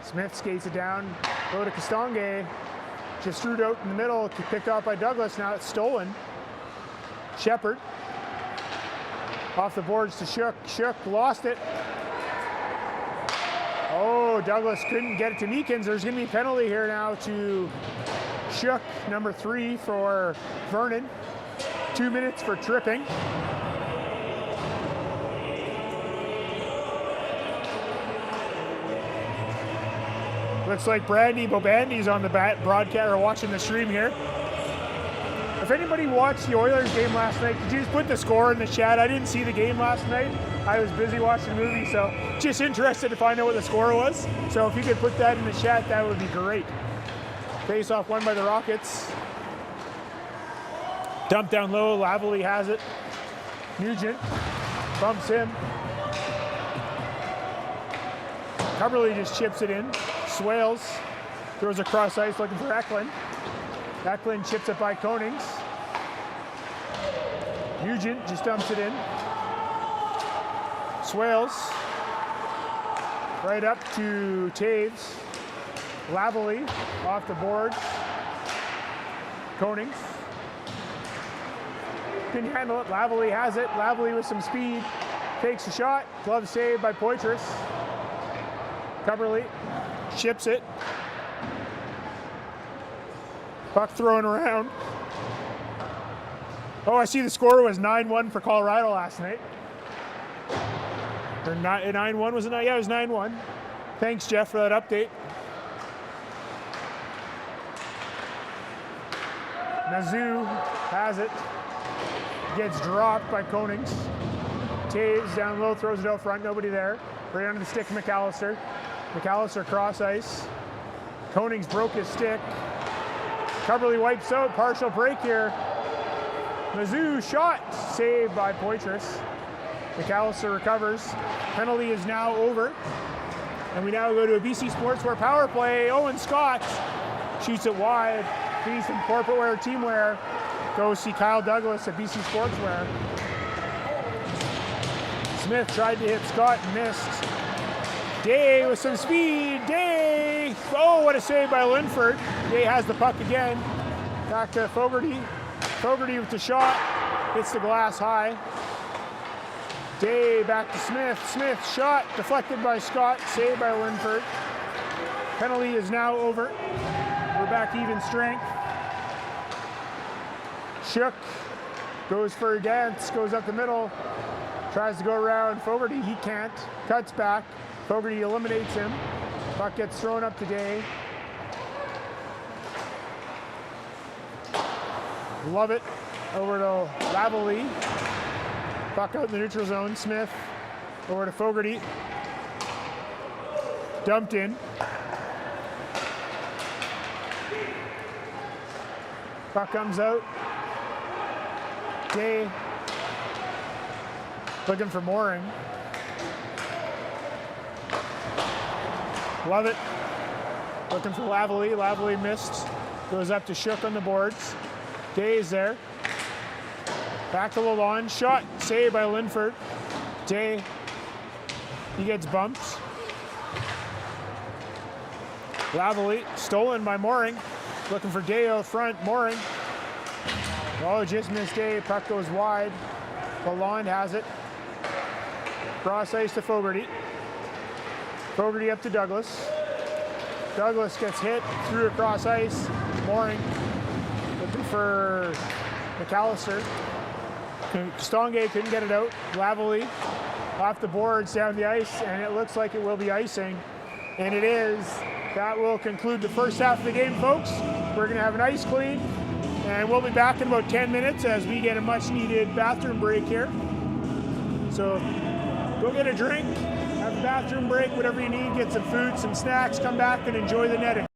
Smith skates it down, go to Castonguay, just threw it out in the middle, picked up by Douglas, now it's stolen. Shepard, off the boards to Shook, Shook lost it. Oh, Douglas couldn't get it to Meekins. There's gonna be a penalty here now to Shook, number 3 for Vernon. 2 minutes for tripping. Looks like Brandy Bobandy's on the broadcast or watching the stream here. If anybody watched the Oilers game last night, could you just put the score in the chat? I didn't see the game last night. I was busy watching the movie, so just interested to find out what the score was. So if you could put that in the chat, that would be great. Face-off won by the Rockets. Dump down low, Lavalley has it. Nugent bumps him. Cubberly just chips it in. Swales throws across ice looking for Eklund. Eklund chips it by Konings. Nugent just dumps it in. Swales. Right up to Taves. Lavalley off the board. Konings. Couldn't handle it. Lavalley has it. Lavalley with some speed. Takes a shot. Glove saved by Poitras. Coverly ships it. Puck thrown around. Oh, I see the score was 9-1 for Colorado last night. Or 9-1, was it not? Yeah, it was 9-1. Thanks, Jeff, for that update. Nazoo has it. Gets dropped by Konings. Taves down low, throws it out front, nobody there. Right under the stick, McAllister. McAllister cross ice. Konings broke his stick. Coverly wipes out, partial break here. Nazoo shot, saved by Poitras. McAllister recovers. Penalty is now over. And we now go to a BC Sportswear power play. Owen Scott shoots it wide. Needs some corporate wear, team wear. Go see Kyle Douglas at BC Sportswear. Smith tried to hit Scott and missed. Day with some speed. Day. Oh, what a save by Linford. Day has the puck again. Back to Fogarty. Fogarty with the shot. Hits the glass high. Day back to Smith. Smith shot deflected by Scott. Saved by Linford. Penalty is now over. We're back even strength. Shook goes for a dance. Goes up the middle. Tries to go around Fogarty. He can't. Cuts back. Fogarty eliminates him. Puck gets thrown up to Day. Love it. Over to Lavalley. Puck out in the neutral zone. Smith. Over to Fogarty. Dumped in. Puck comes out. Day. Looking for Mooring. Love it. Looking for Lavalley. Lavalley missed. Goes up to Shook on the boards. Day is there. Back to Lalonde. Shot. Saved by Linford. Day. He gets bumped. Lavalley. Stolen by Mooring. Looking for Day out front. Mooring. Oh, just missed Day. Puck goes wide. Lalonde has it. Cross ice to Fogarty. Fogarty up to Douglas. Douglas gets hit through across ice. Mooring looking for McAllister. Stonge couldn't get it out. Lavalley off the boards down the ice, and it looks like it will be icing. And it is. That will conclude the first half of the game, folks. We're going to have an ice clean, and we'll be back in about 10 minutes as we get a much-needed bathroom break here. So go get a drink, have a bathroom break, whatever you need, get some food, some snacks, come back and enjoy the netting.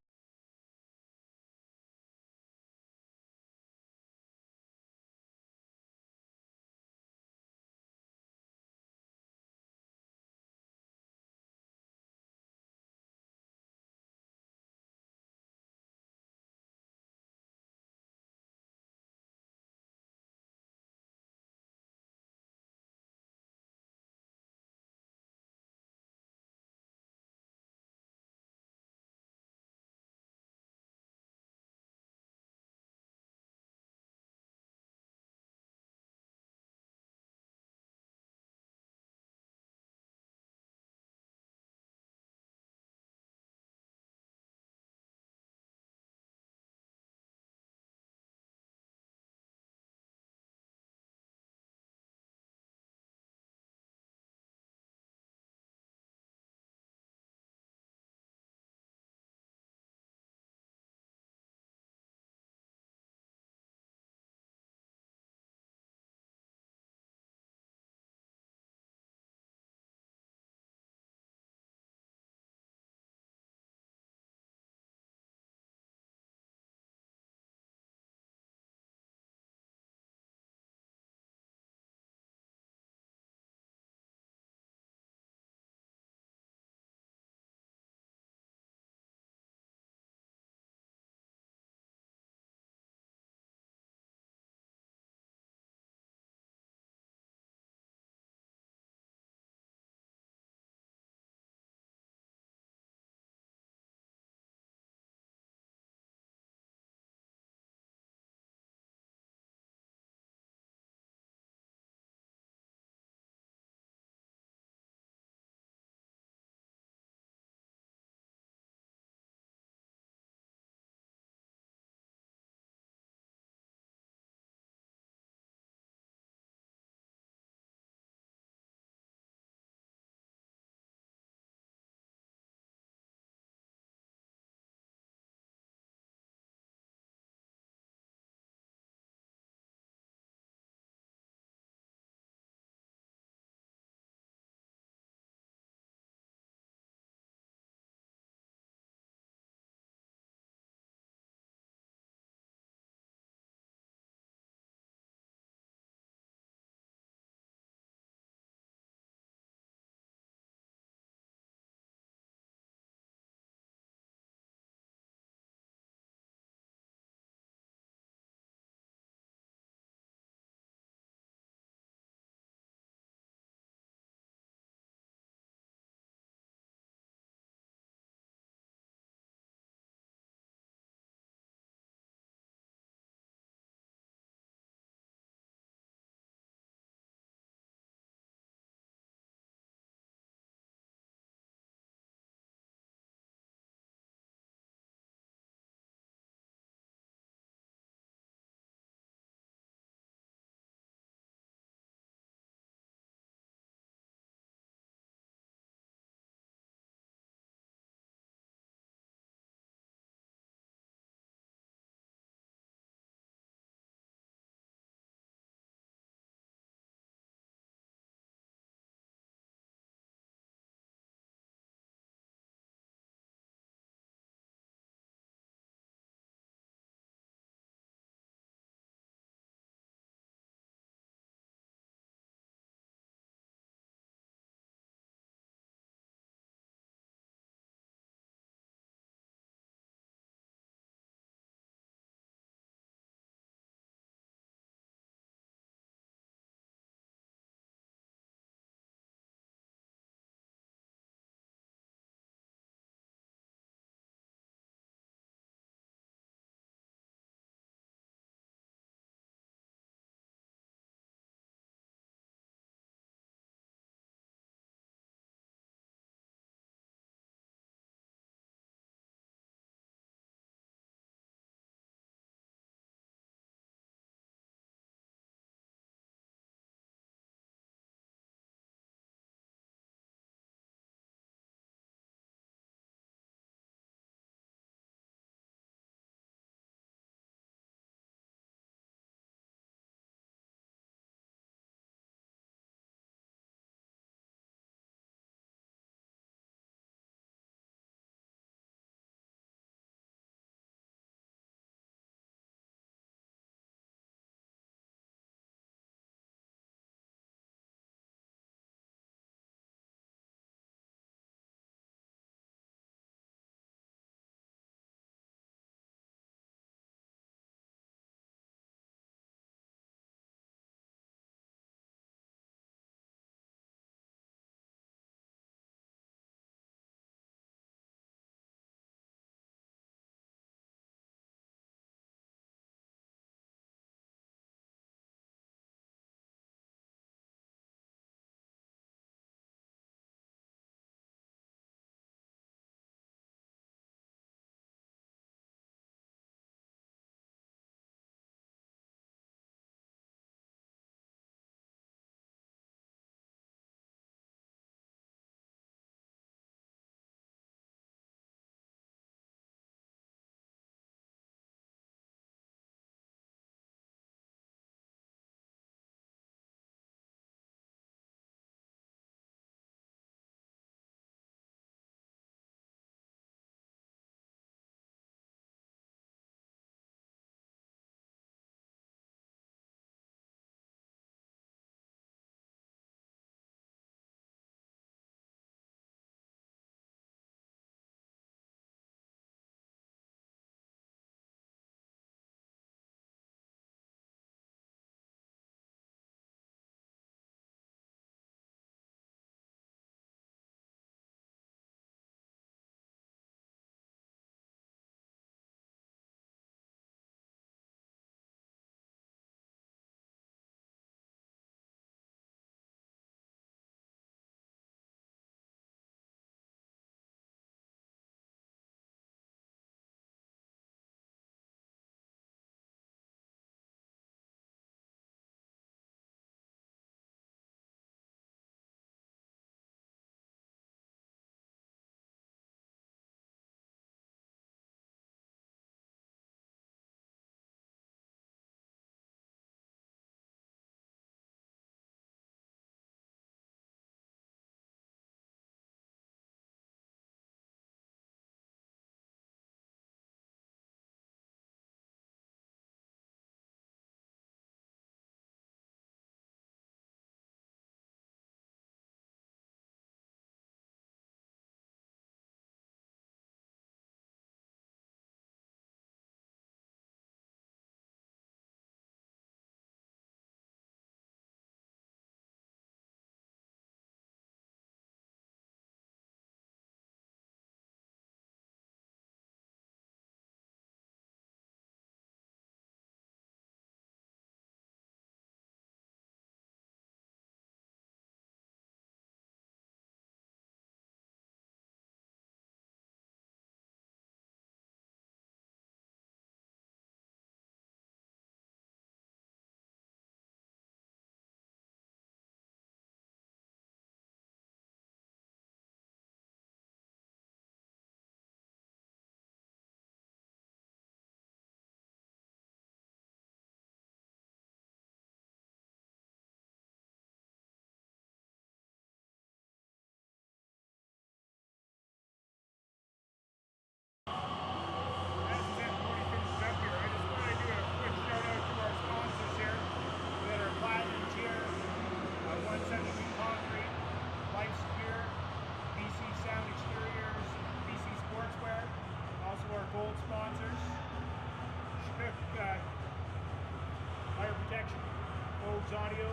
Forbes Audio,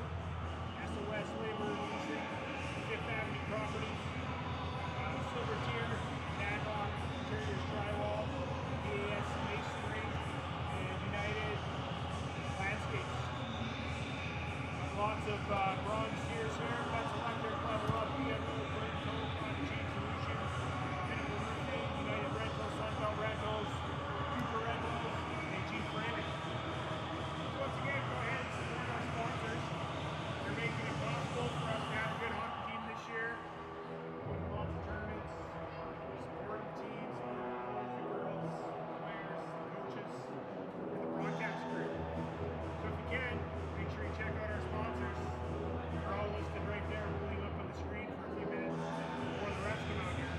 SOS Labor Leasing, Fifth Avenue Properties, Silver Tier, Nadlock, Interiors Drywall, EAS Masonry, and United Landscapes. Lots of bronze tiers here. That's electric, level up, vehicle, Rink, Cottage Solutions, Pinnacle Roofing, United Rentals, Sunbelt Rentals, Cooper Rentals, and Chief Branding. So once again, go ahead and support our sponsors. They're making it possible for us to have a good hockey team this year. Winning lots of tournaments, supporting teams, boys and girls, players, coaches, and the broadcast crew. So if you can, make sure you check out our sponsors. They're all listed right there. We'll leave up on the screen for a few minutes before the rest come out here.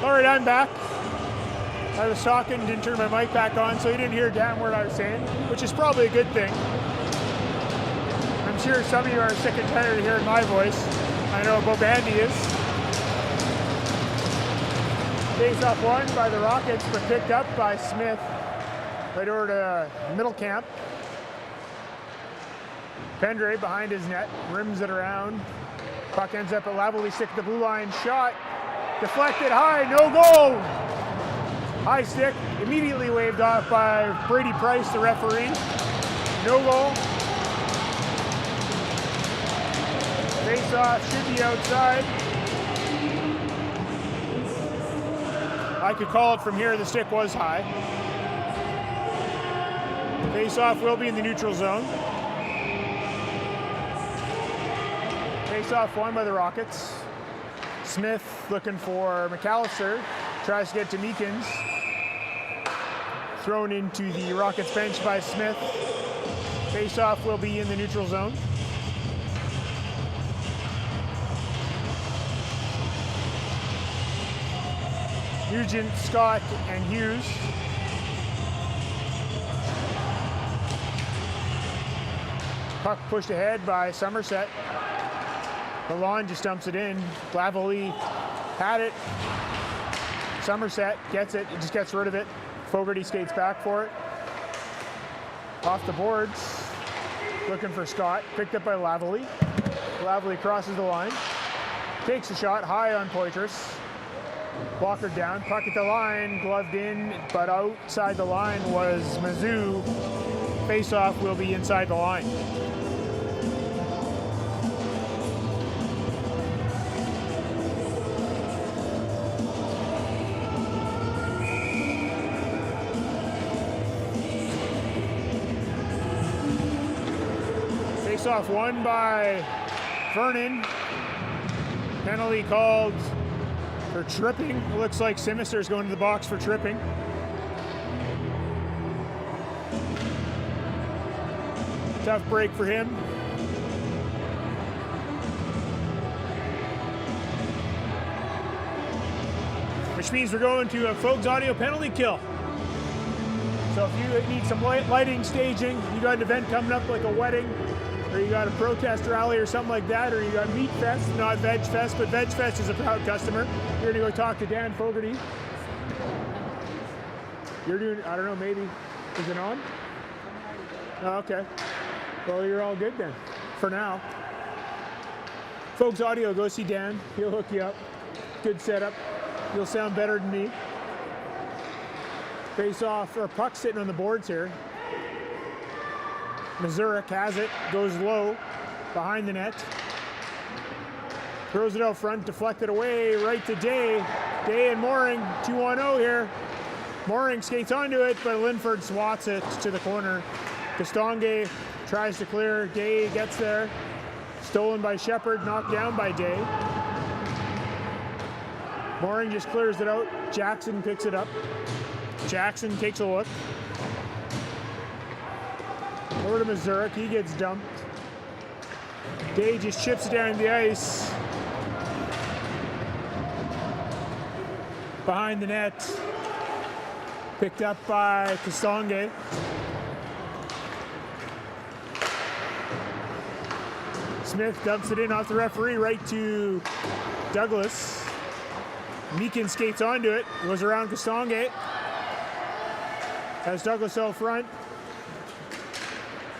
All right, I'm back. I was talking, didn't turn my mic back on, so you didn't hear a damn word I was saying, which is probably a good thing. I'm sure some of you are sick and tired of hearing my voice. I know Bo Bandy is. Face-off won by the Rockets, but picked up by Smith right over to middle camp. Pendre behind his net, rims it around. Puck ends up at level. We stick the blue line shot. Deflected high, no goal. High stick, immediately waved off by Brady Price, the referee. No goal. Face off, should be outside. I could call it from here, the stick was high. Face off will be in the neutral zone. Face off won by the Rockets. Smith looking for McAllister, tries to get to Meekins. Thrown into the Rockets bench by Smith. Face-off will be in the neutral zone. Nugent, Scott, and Hughes. Puck pushed ahead by Somerset. Vernon just dumps it in. Lavalley had it. Somerset gets it, just gets rid of it. Fogarty skates back for it. Off the boards, looking for Scott. Picked up by Lavalley. Lavalley crosses the line. Takes a shot high on Poitras. Blocker down, puck at the line, gloved in, but outside the line was Mizzou. Face-off will be inside the line. Face-off won by Vernon. Penalty called for tripping. It looks like Sinister's going to the box for tripping. Tough break for him. Which means we're going to a Folks Audio penalty kill. So if you need some lighting, staging, you got an event coming up like a wedding, or you got a protest rally or something like that, or you got Meat Fest, not Veg Fest, but Veg Fest is a proud customer. You're gonna go talk to Dan Fogarty. You're doing, I don't know, maybe, is it on? Oh, okay. Well, you're all good then, for now. Folks Audio, go see Dan. He'll hook you up. Good setup. You'll sound better than me. Face off, or puck sitting on the boards here. Missouri has it, goes low, behind the net. Throws it out front, deflected away, right to Day. Day and Mooring, 2-on-0 here. Mooring skates onto it, but Linford swats it to the corner. Castongue tries to clear, Day gets there. Stolen by Shepard, knocked down by Day. Mooring just clears it out, Jackson picks it up. Jackson takes a look. Over to Missouri, he gets dumped. Day just chips it down the ice. Behind the net. Picked up by Castongue. Smith dumps it in off the referee right to Douglas. Meekin skates onto it, goes around Castongue. Has Douglas out front.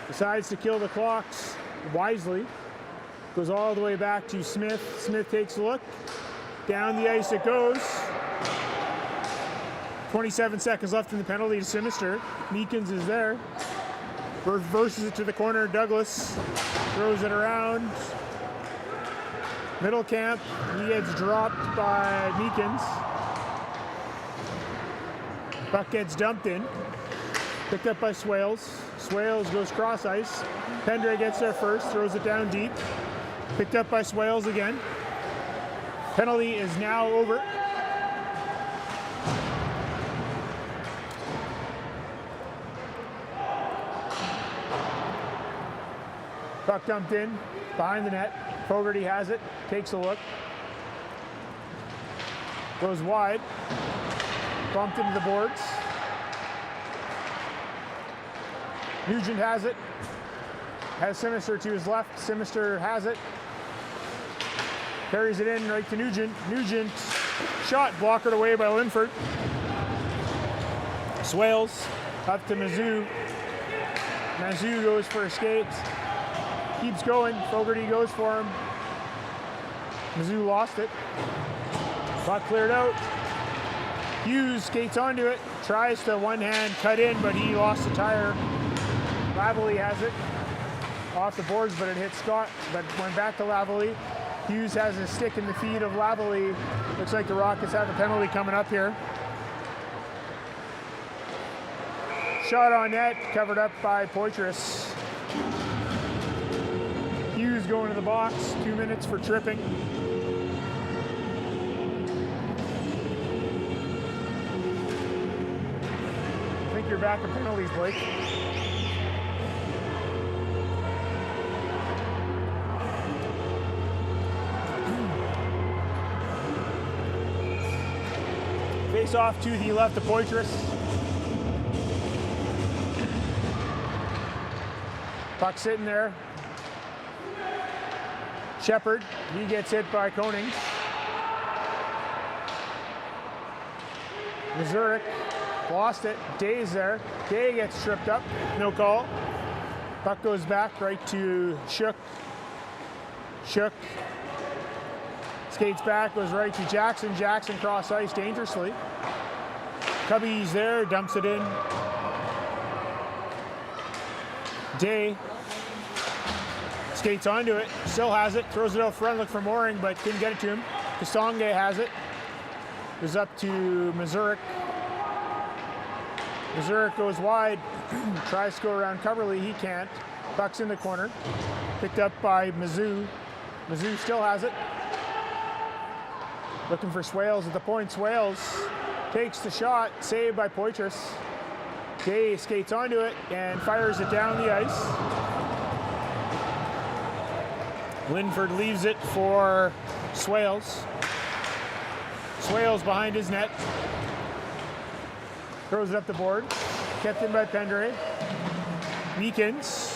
Decides to kill the clocks wisely. Goes all the way back to Smith. Smith takes a look. Down the ice it goes. 27 seconds left in the penalty to Sinister. Meekins is there. Reverses it to the corner. Douglas throws it around. Middle camp. He gets dropped by Meekins. Puck gets dumped in. Picked up by Swales. Swales goes cross ice. Pendre gets there first, throws it down deep. Picked up by Swales again. Penalty is now over. Puck dumped in, behind the net. Fogarty has it, takes a look. Goes wide. Bumped into the boards. Nugent has it. Has Sinister to his left. Sinister has it. Carries it in right to Nugent. Nugent shot blockered away by Linford. Swales up to Mizzou. Mizzou goes for a skate. Keeps going. Fogarty goes for him. Mizzou lost it. Puck cleared out. Hughes skates onto it. Tries to one hand cut in, but he lost the tire. Lavalley has it off the boards, but it hit Scott, but went back to Lavalley. Hughes has a stick in the feet of Lavalley. Looks like the Rockets have a penalty coming up here. Shot on net, covered up by Poitras. Hughes going to the box, 2 minutes for tripping. I think you're back at penalties, Blake. Face off to the left of Poitras. Puck sitting there. Shepard, he gets hit by Konings. Missouri lost it. Day's there. Day gets tripped up. No call. Puck goes back right to Shook. Shook skates back, goes right to Jackson. Jackson cross ice dangerously. Cubby's there, dumps it in. Day skates onto it, still has it, throws it out front, look for Mooring, but couldn't get it to him. Kasonge has it. Goes up to Missouri. Missouri goes wide, tries to go around Coverly, he can't. Puck's in the corner. Picked up by Mizzou. Mizzou still has it. Looking for Swales at the point. Swales takes the shot, saved by Poitras. Day skates onto it and fires it down the ice. Linford leaves it for Swales. Swales behind his net. Throws it up the board. Kept in by Pendre. Meekins.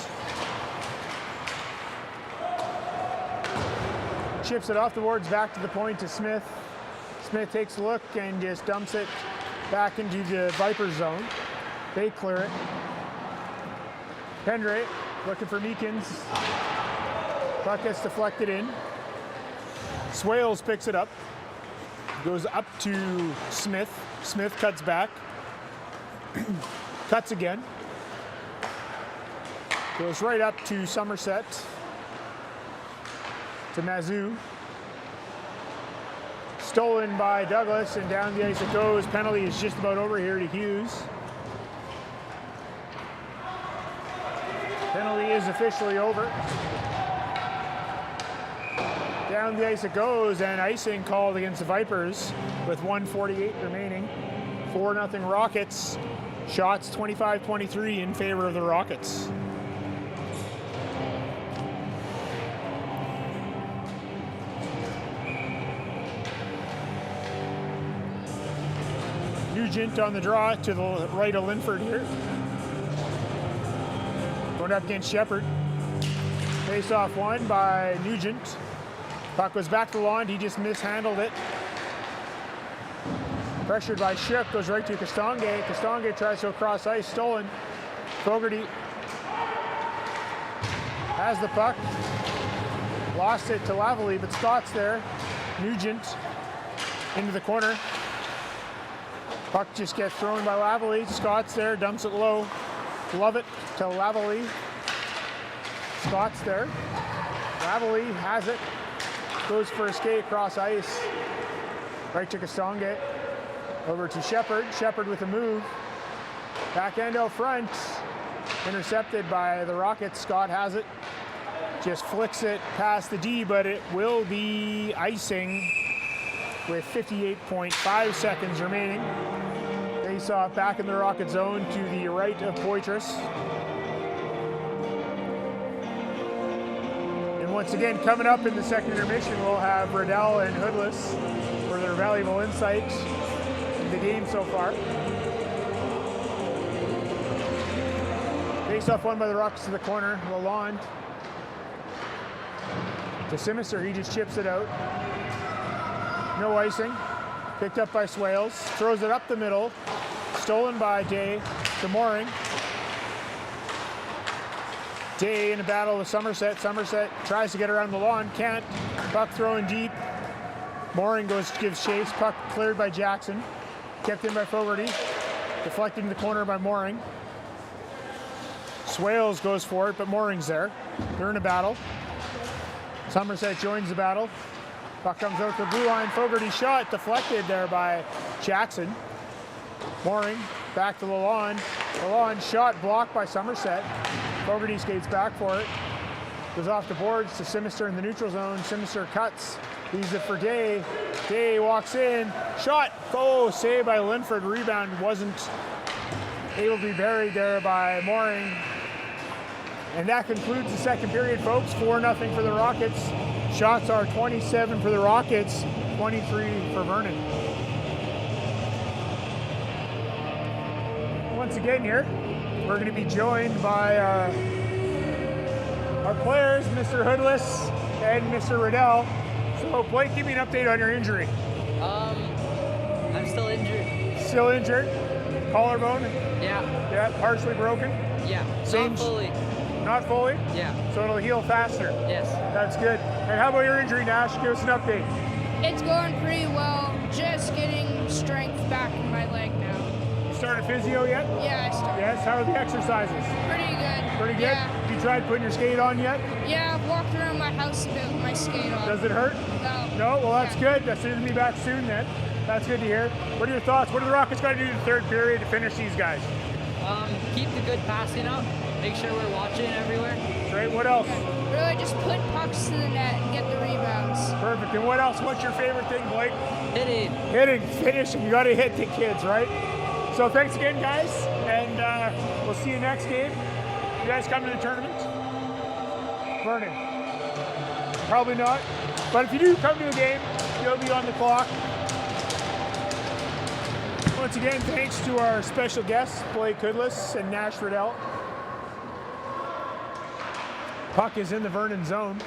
Chips it off the boards back to the point to Smith. Smith takes a look and just dumps it back into the Viper zone. They clear it. Pendre looking for Meekins. Puck gets deflected in. Swales picks it up. Goes up to Smith. Smith cuts back. Cuts again. Goes right up to Somerset. To Mazou. Stolen by Douglas, and down the ice it goes. Penalty is just about over here to Hughes. Penalty is officially over. Down the ice it goes, and icing called against the Vipers with 1:48 remaining. 4-0 Rockets. Shots 25-23 in favor of the Rockets. Nugent on the draw to the right of Linford here. Going up against Shepard. Face off one by Nugent. Puck was back to Lond, he just mishandled it. Pressured by Shook, goes right to Kastonge. Kastonge tries to go cross ice, stolen. Fogarty has the puck. Lost it to Lavalley, but Scott's there. Nugent into the corner. Puck just gets thrown by Lavalley. Scott's there, dumps it low. Lovett to Lavalley. Scott's there. Lavalley has it. Goes for a skate across ice. Right to Kasonge. Over to Shepard. Shepard with a move. Back end out front. Intercepted by the Rockets. Scott has it. Just flicks it past the D, but it will be icing with 58.5 seconds remaining. Face off back in the Rocket zone to the right of Poitras. And once again, coming up in the second intermission, we'll have Riddell and Hoodless for their valuable insights in the game so far. Face off won by the Rockets to the corner. Lalonde to Simister, he just chips it out. No icing. Picked up by Swales. Throws it up the middle. Stolen by Day to Mooring. Day in a battle with Somerset. Somerset tries to get around the lawn. Can't. Puck throwing deep. Mooring gives chase. Puck cleared by Jackson. Kept in by Fogarty. Deflected in the corner by Mooring. Swales goes for it, but Mooring's there. They're in a battle. Somerset joins the battle. Puck comes out to the blue line. Fogarty shot deflected there by Jackson. Mooring back to Lalonde. Lalonde shot blocked by Somerset. Fogarty skates back for it. Goes off the boards to Simister in the neutral zone. Simister cuts. Leaves it for Day. Day walks in. Shot. Oh, saved by Linford. Rebound wasn't able to be buried there by Mooring. And that concludes the second period, folks. 4-0 for the Rockets. Shots are 27 for the Rockets, 23 for Vernon. Once again here, we're going to be joined by our players, Mr. Hoodless and Mr. Riddell. So Blake, give me an update on your injury. I'm still injured. Still injured? Collarbone? Yeah. Yeah, partially broken? Yeah. Same- Not fully. Not fully? Yeah. So it'll heal faster. Yes. That's good. And how about your injury, Nash? Give us an update. It's going pretty well. Just getting strength back in my leg now. You started physio yet? Yeah, I started. Yes. How are the exercises? Pretty good. Pretty good? Yeah. Have you tried putting your skate on yet? Yeah, I've walked around my house a bit with my skate on. Does it hurt? No. No? Well, that's Yeah. good. That's going to be back soon then. That's good to hear. What are your thoughts? What do the Rockets got to do in the third period to finish these guys? Keep the good passing up. Make sure we're watching everywhere. Right? What else? Really just put pucks to the net and get the rebounds. Perfect. And what else? What's your favorite thing, Blake? Hitting. Hitting, finishing. You got to hit the kids, right? So thanks again, guys, and we'll see you next game. You guys come to the tournament? Vernon? Probably not. But if you do come to a game, you'll be on the clock. Once again, thanks to our special guests, Blake Hoodless and Nash Riddell. Puck is in the Vernon zone.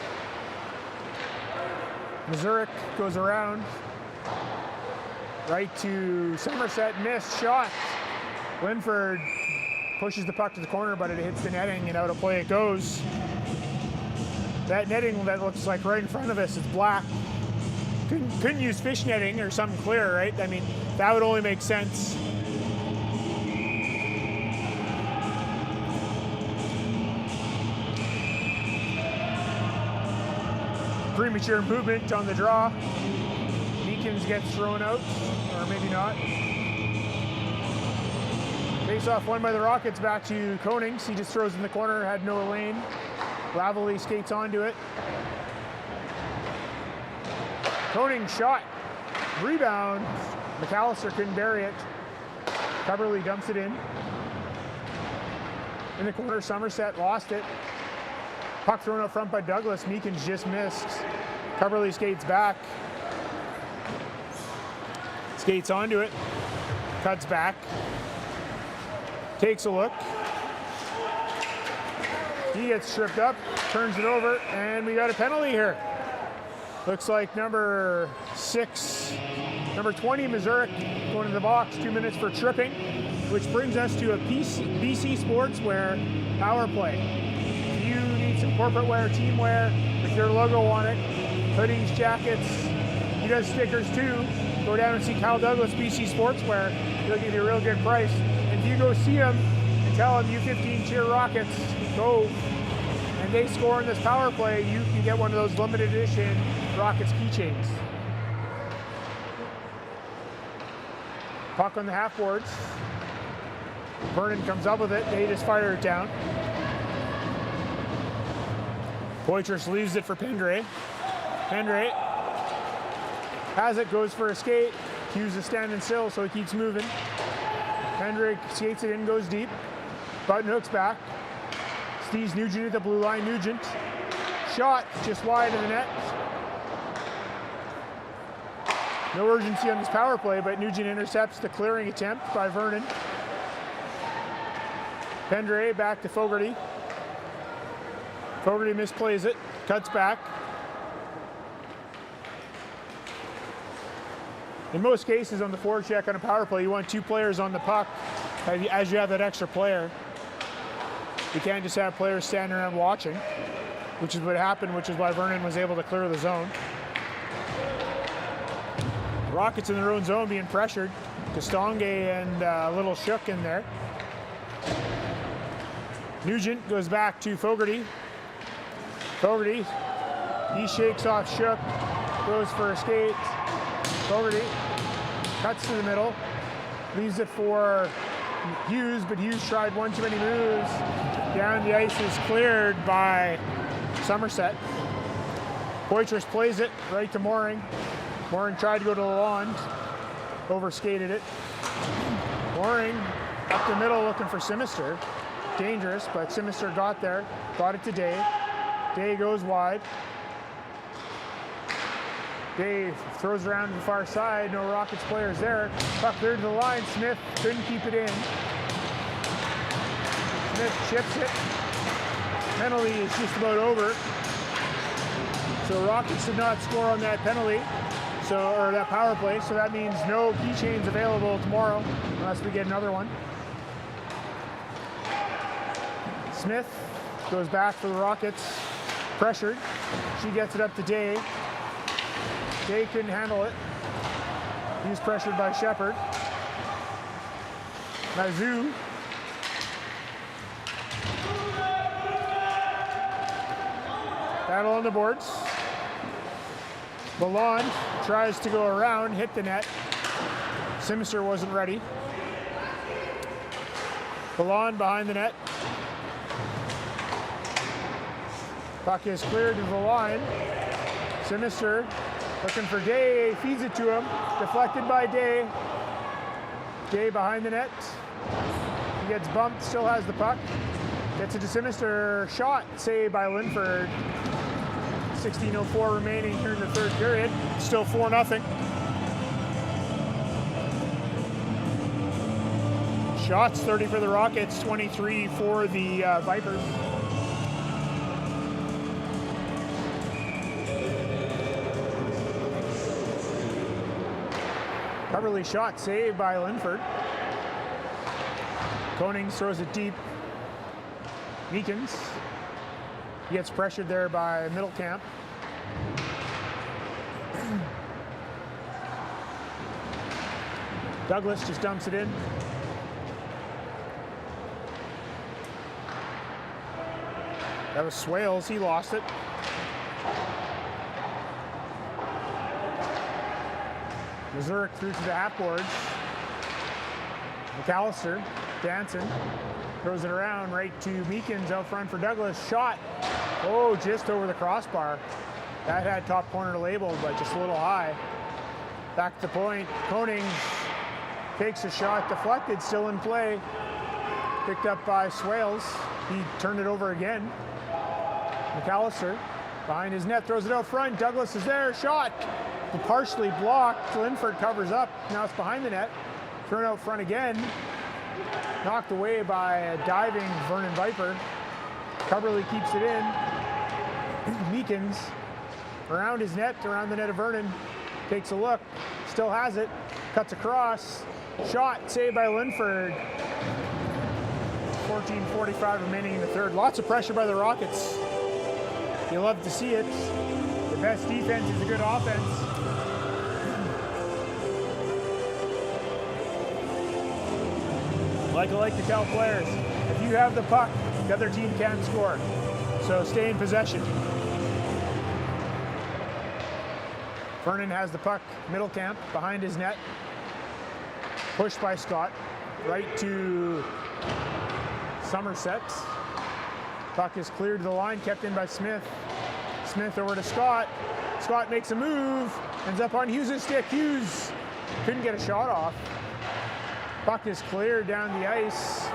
Missouri goes around. Right to Somerset, missed shot. Linford pushes the puck to the corner, but it hits the netting and out of play it goes. That netting that looks like right in front of us is black. Couldn't use fish netting or something clear, right? I mean, that would only make sense. Premature movement on the draw. Meekins gets thrown out, or maybe not. Face-off won by the Rockets, back to Konings. He just throws in the corner, had no lane. Lavallee skates onto it. Koning shot. Rebound. McAllister couldn't bury it. Coverley dumps it in. In the corner, Somerset lost it. Puck thrown up front by Douglas. Meekins just missed. Coverley skates back. Skates onto it. Cuts back. Takes a look. He gets stripped up. Turns it over. And we got a penalty here. Looks like number 20, Missouri, going to the box. 2 minutes for tripping. Which brings us to a BC Sportswear power play. If you need some corporate wear, team wear, with your logo on it, hoodies, jackets, he does stickers too. Go down and see Kyle Douglas, BC Sportswear. He'll give you a real good price. And if you go see him and tell him U15 cheer Rockets, go, and they score in this power play, you can get one of those limited edition Rockets keychains. Puck on the half boards. Vernon comes up with it. They just fire it down. Poitras leaves it for Pendre. Pendre has it, goes for a skate. Hughes is standing still, so he keeps moving. Pendre skates it in, goes deep. Button hooks back. Steves Nugent at the blue line. Nugent. Shot just wide of the net. No urgency on this power play, but Nugent intercepts the clearing attempt by Vernon. Pendre back to Fogarty. Fogarty misplays it, cuts back. In most cases on the forecheck on a power play, you want 2 players on the puck as you have that extra player. You can't just have players standing around watching, which is what happened, which is why Vernon was able to clear the zone. Rockets in their own zone being pressured. Castongue and a little Shook in there. Nugent goes back to Fogarty. Fogarty, he shakes off Shook, goes for a skate. Fogarty cuts to the middle, leaves it for Hughes, but Hughes tried one too many moves. Down the ice is cleared by Somerset. Poitras plays it right to Mooring. Mooring tried to go to the lawn, overskated it. Mooring up the middle looking for Simister. Dangerous, but Simister got there, got it to Day. Day goes wide. Day throws around to the far side, no Rockets players there. Puck cleared to the line, Smith couldn't keep it in. Smith chips it. Penalty is just about over. So Rockets did not score on that penalty, or that power play, so that means no keychains available tomorrow unless we get another one. Smith goes back for the Rockets, pressured. She gets it up to Day. Day couldn't handle it. He's pressured by Shepard. Mazou. Battle on the boards. Lalonde tries to go around, hit the net. Simister wasn't ready. Lalonde behind the net. Puck is cleared to the line. Simister looking for Day, feeds it to him. Deflected by Day. Day behind the net. He gets bumped, still has the puck. Gets it to Simister. Shot, saved by Linford. 16:04 remaining here in the third period. Still 4-0. Shots, 30 for the Rockets, 23 for the Vipers. Coverly shot, saved by Linford. Konings throws it deep. Meekins. He gets pressured there by Middlecamp. Douglas just dumps it in. That was Swales, he lost it. Zurich through to the half boards. McAllister dancing. Throws it around right to Meekins out front for Douglas. Shot. Oh, just over the crossbar. That had top corner labeled, but just a little high. Back to the point. Konings takes a shot, deflected, still in play. Picked up by Swales. He turned it over again. McAllister behind his net, throws it out front. Douglas is there, shot. Partially blocked. Linford covers up. Now it's behind the net. Thrown out front again. Knocked away by a diving Vernon Viper. Coverly keeps it in. Meekins around his net, around the net of Vernon. Takes a look. Still has it. Cuts across. Shot. Saved by Linford. 14:45 remaining in the third. Lots of pressure by the Rockets. You love to see it. The best defense is a good offense. Like I like to tell players, if you have the puck, the other team can't score. So stay in possession. Vernon has the puck, Middlecamp, behind his net. Pushed by Scott, right to Somerset. Puck is cleared to the line, kept in by Smith. Smith over to Scott. Scott makes a move, ends up on Hughes' stick. Hughes couldn't get a shot off. Puck is cleared down the ice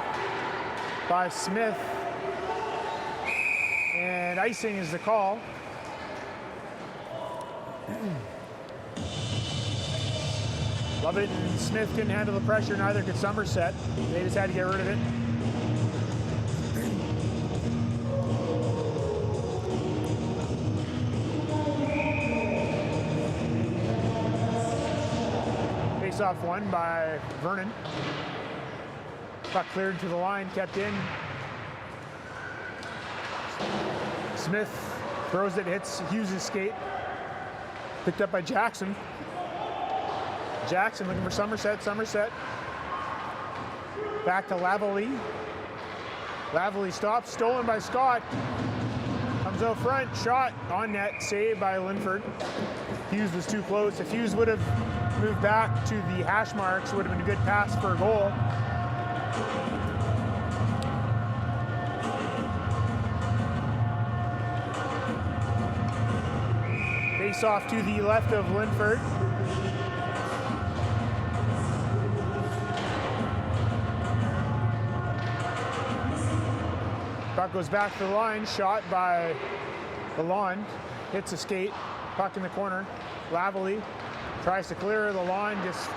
by Smith. And icing is the call. Lovett and Smith couldn't handle the pressure, neither could Somerset. They just had to get rid of it. Face-off won by Vernon. Puck cleared to the line, kept in. Smith throws it, hits Hughes' skate. Picked up by Jackson. Jackson looking for Somerset. Somerset. Back to Lavalley. Lavalley stops, stolen by Scott. Comes out front, shot on net, saved by Linford. Hughes was too close. If Hughes would have moved back to the hash marks, would have been a good pass for a goal. Face off to the left of Linford. Puck goes back to the line, shot by Lalonde, hits a skate, puck in the corner. Lavalley tries to clear the line, just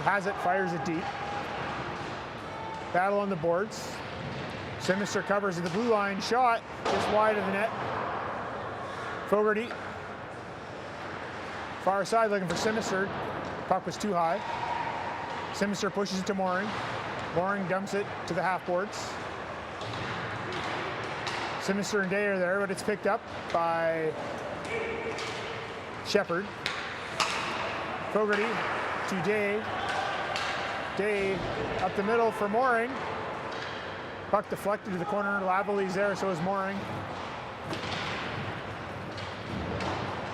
has it, fires it deep. Battle on the boards. Simister covers at the blue line, shot just wide of the net. Fogarty Far side looking for Sinister. Puck was too high. Sinister pushes it to Mooring. Mooring dumps it to the half boards. Sinister and Day are there, but it's picked up by Shepard. Fogarty to Day. Day up the middle for Mooring. Puck deflected to the corner. Lavallee's there, so is Mooring.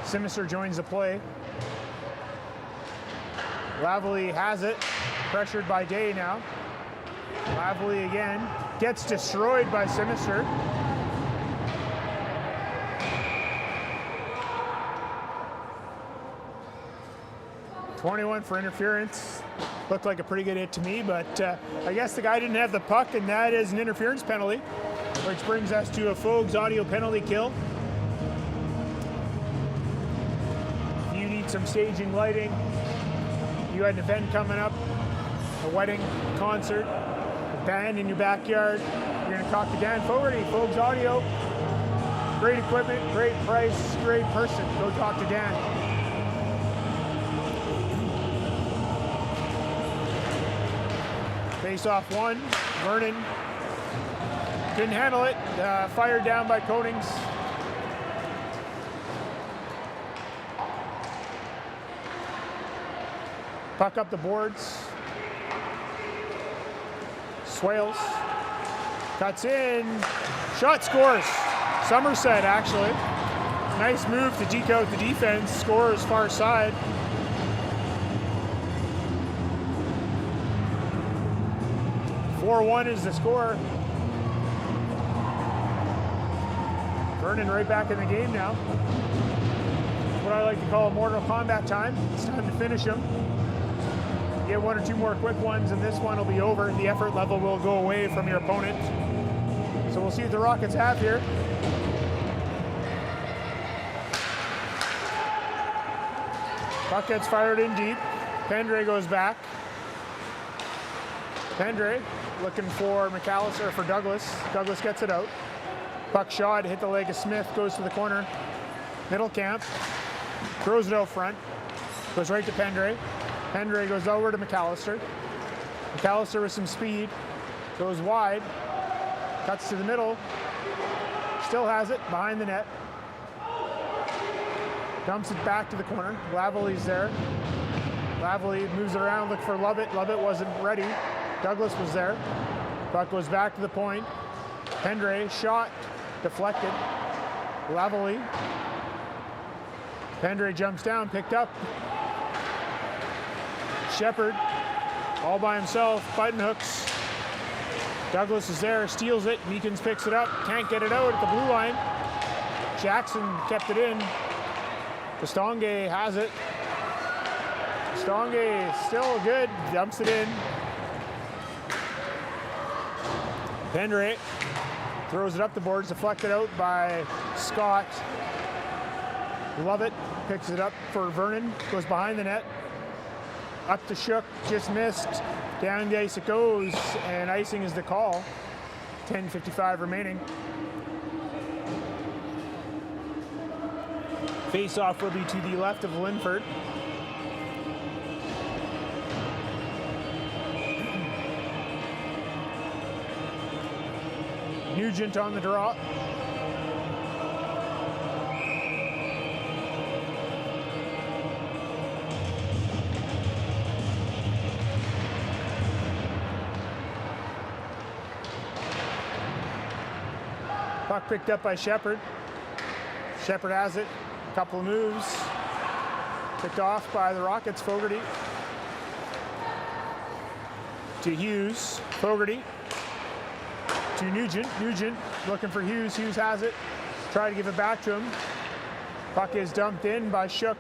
Sinister joins the play. Lavallee has it. Pressured by Day now. Lavallee again. Gets destroyed by Sinister. .21 for interference. Looked like a pretty good hit to me, but I guess the guy didn't have the puck, and that is an interference penalty, which brings us to a Fogues audio penalty kill. If you need some staging lighting, you had an event coming up, a wedding, concert, a band in your backyard, you're going to talk to Dan Fogarty, Fogues Audio. Great equipment, great price, great person. Go talk to Dan. Face off one, Vernon couldn't handle it, fired down by Konings. Puck up the boards. Swales cuts in, shot scores. Somerset actually. Nice move to deke out the defense, scores far side. .41 is the score. Vernon right back in the game now. What I like to call Mortal Kombat time. It's time to finish him. Get one or two more quick ones and this one will be over. The effort level will go away from your opponent. So we'll see what the Rockets have here. Puck gets fired in deep. Pendre goes back. Pendre looking for McAllister, for Douglas. Douglas gets it out. Puck shot, hit the leg of Smith, goes to the corner. Middle camp, throws it out front. Goes right to Pendre. Pendre goes over to McAllister. McAllister with some speed. Goes wide. Cuts to the middle. Still has it behind the net. Dumps it back to the corner. Lavallee's there. Lavallee moves around, look for Lovett. Lovett wasn't ready. Douglas was there. Puck goes back to the point. Pendre shot, deflected. Lavallee. Pendre jumps down, picked up. Shepard, all by himself, button hooks. Douglas is there, steals it. Meekins picks it up, can't get it out at the blue line. Jackson kept it in. Castonguay has it. Castonguay still good, dumps it in. Pendre throws it up the boards, deflected out by Scott. Lovett picks it up for Vernon, goes behind the net. Up to Shook, just missed. Down the ice it goes, and icing is the call. 10:55 remaining. Face-off will be to the left of Linford. Nugent on the draw. Puck picked up by Shepard. Shepard has it. Couple of moves. Picked off by the Rockets. Fogarty. To Hughes. Fogarty. To Nugent. Nugent looking for Hughes. Hughes has it. Try to give it back to him. Puck is dumped in by Shook.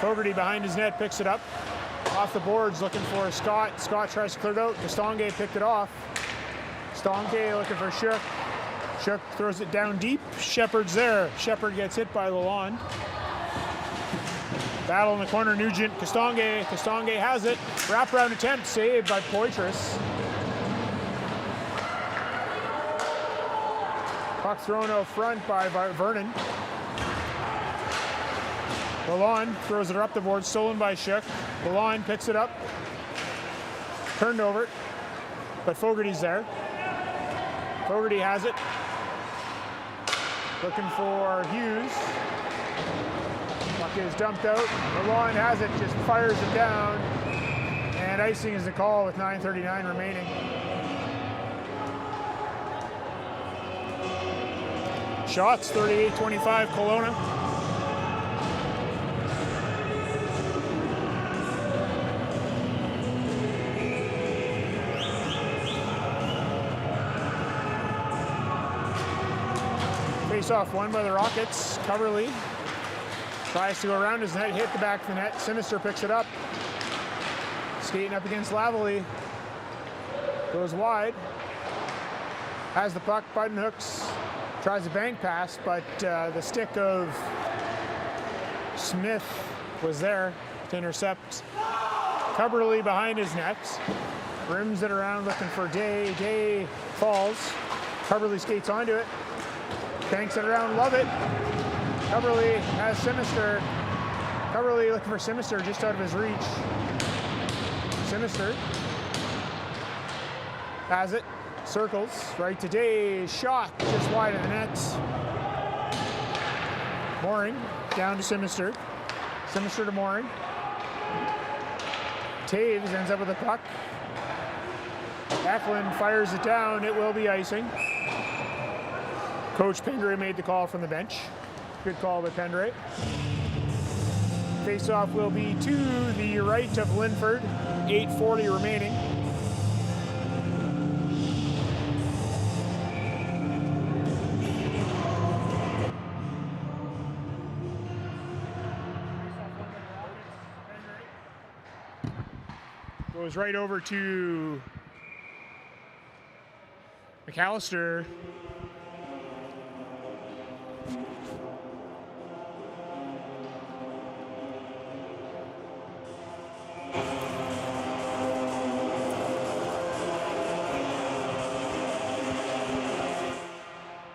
Fogarty behind his net picks it up. Off the boards looking for Scott. Scott tries to clear it out. Castonguay picked it off. Castonguay looking for Shook. Shook throws it down deep. Shepard's there. Shepard gets hit by Lalonde. Battle in the corner. Nugent. Castonguay. Castonguay has it. Wraparound attempt saved by Poitras. Puck thrown out front by Vernon. Lalonde throws it up the board, stolen by Shook. Lalonde picks it up, turned over, but Fogarty's there. Fogarty has it. Looking for Hughes. Puck is dumped out. Lalonde has it, just fires it down. And icing is the call with 9:39 remaining. Shots, 38-25 Kelowna. Face-off won by the Rockets. Coverley tries to go around his net, hit the back of the net. Sinister picks it up. Skating up against Lavallee. Goes wide. Has the puck, button hooks. Tries a bank pass, but the stick of Smith was there to intercept Coverley behind his net. Rims it around looking for Day. Day falls. Coverley skates onto it. Banks it around, love it. Coverley has Sinister. Coverley looking for Sinister just out of his reach. Sinister has it. Circles right to Day. Shot just wide of the net. Mooring down to Sinister. Sinister to Mooring. Taves ends up with the puck. Eklund fires it down. It will be icing. Coach Pendray made the call from the bench. Good call by Pendray. Face-off will be to the right of Linford. 8:40 remaining. Goes right over to McAllister.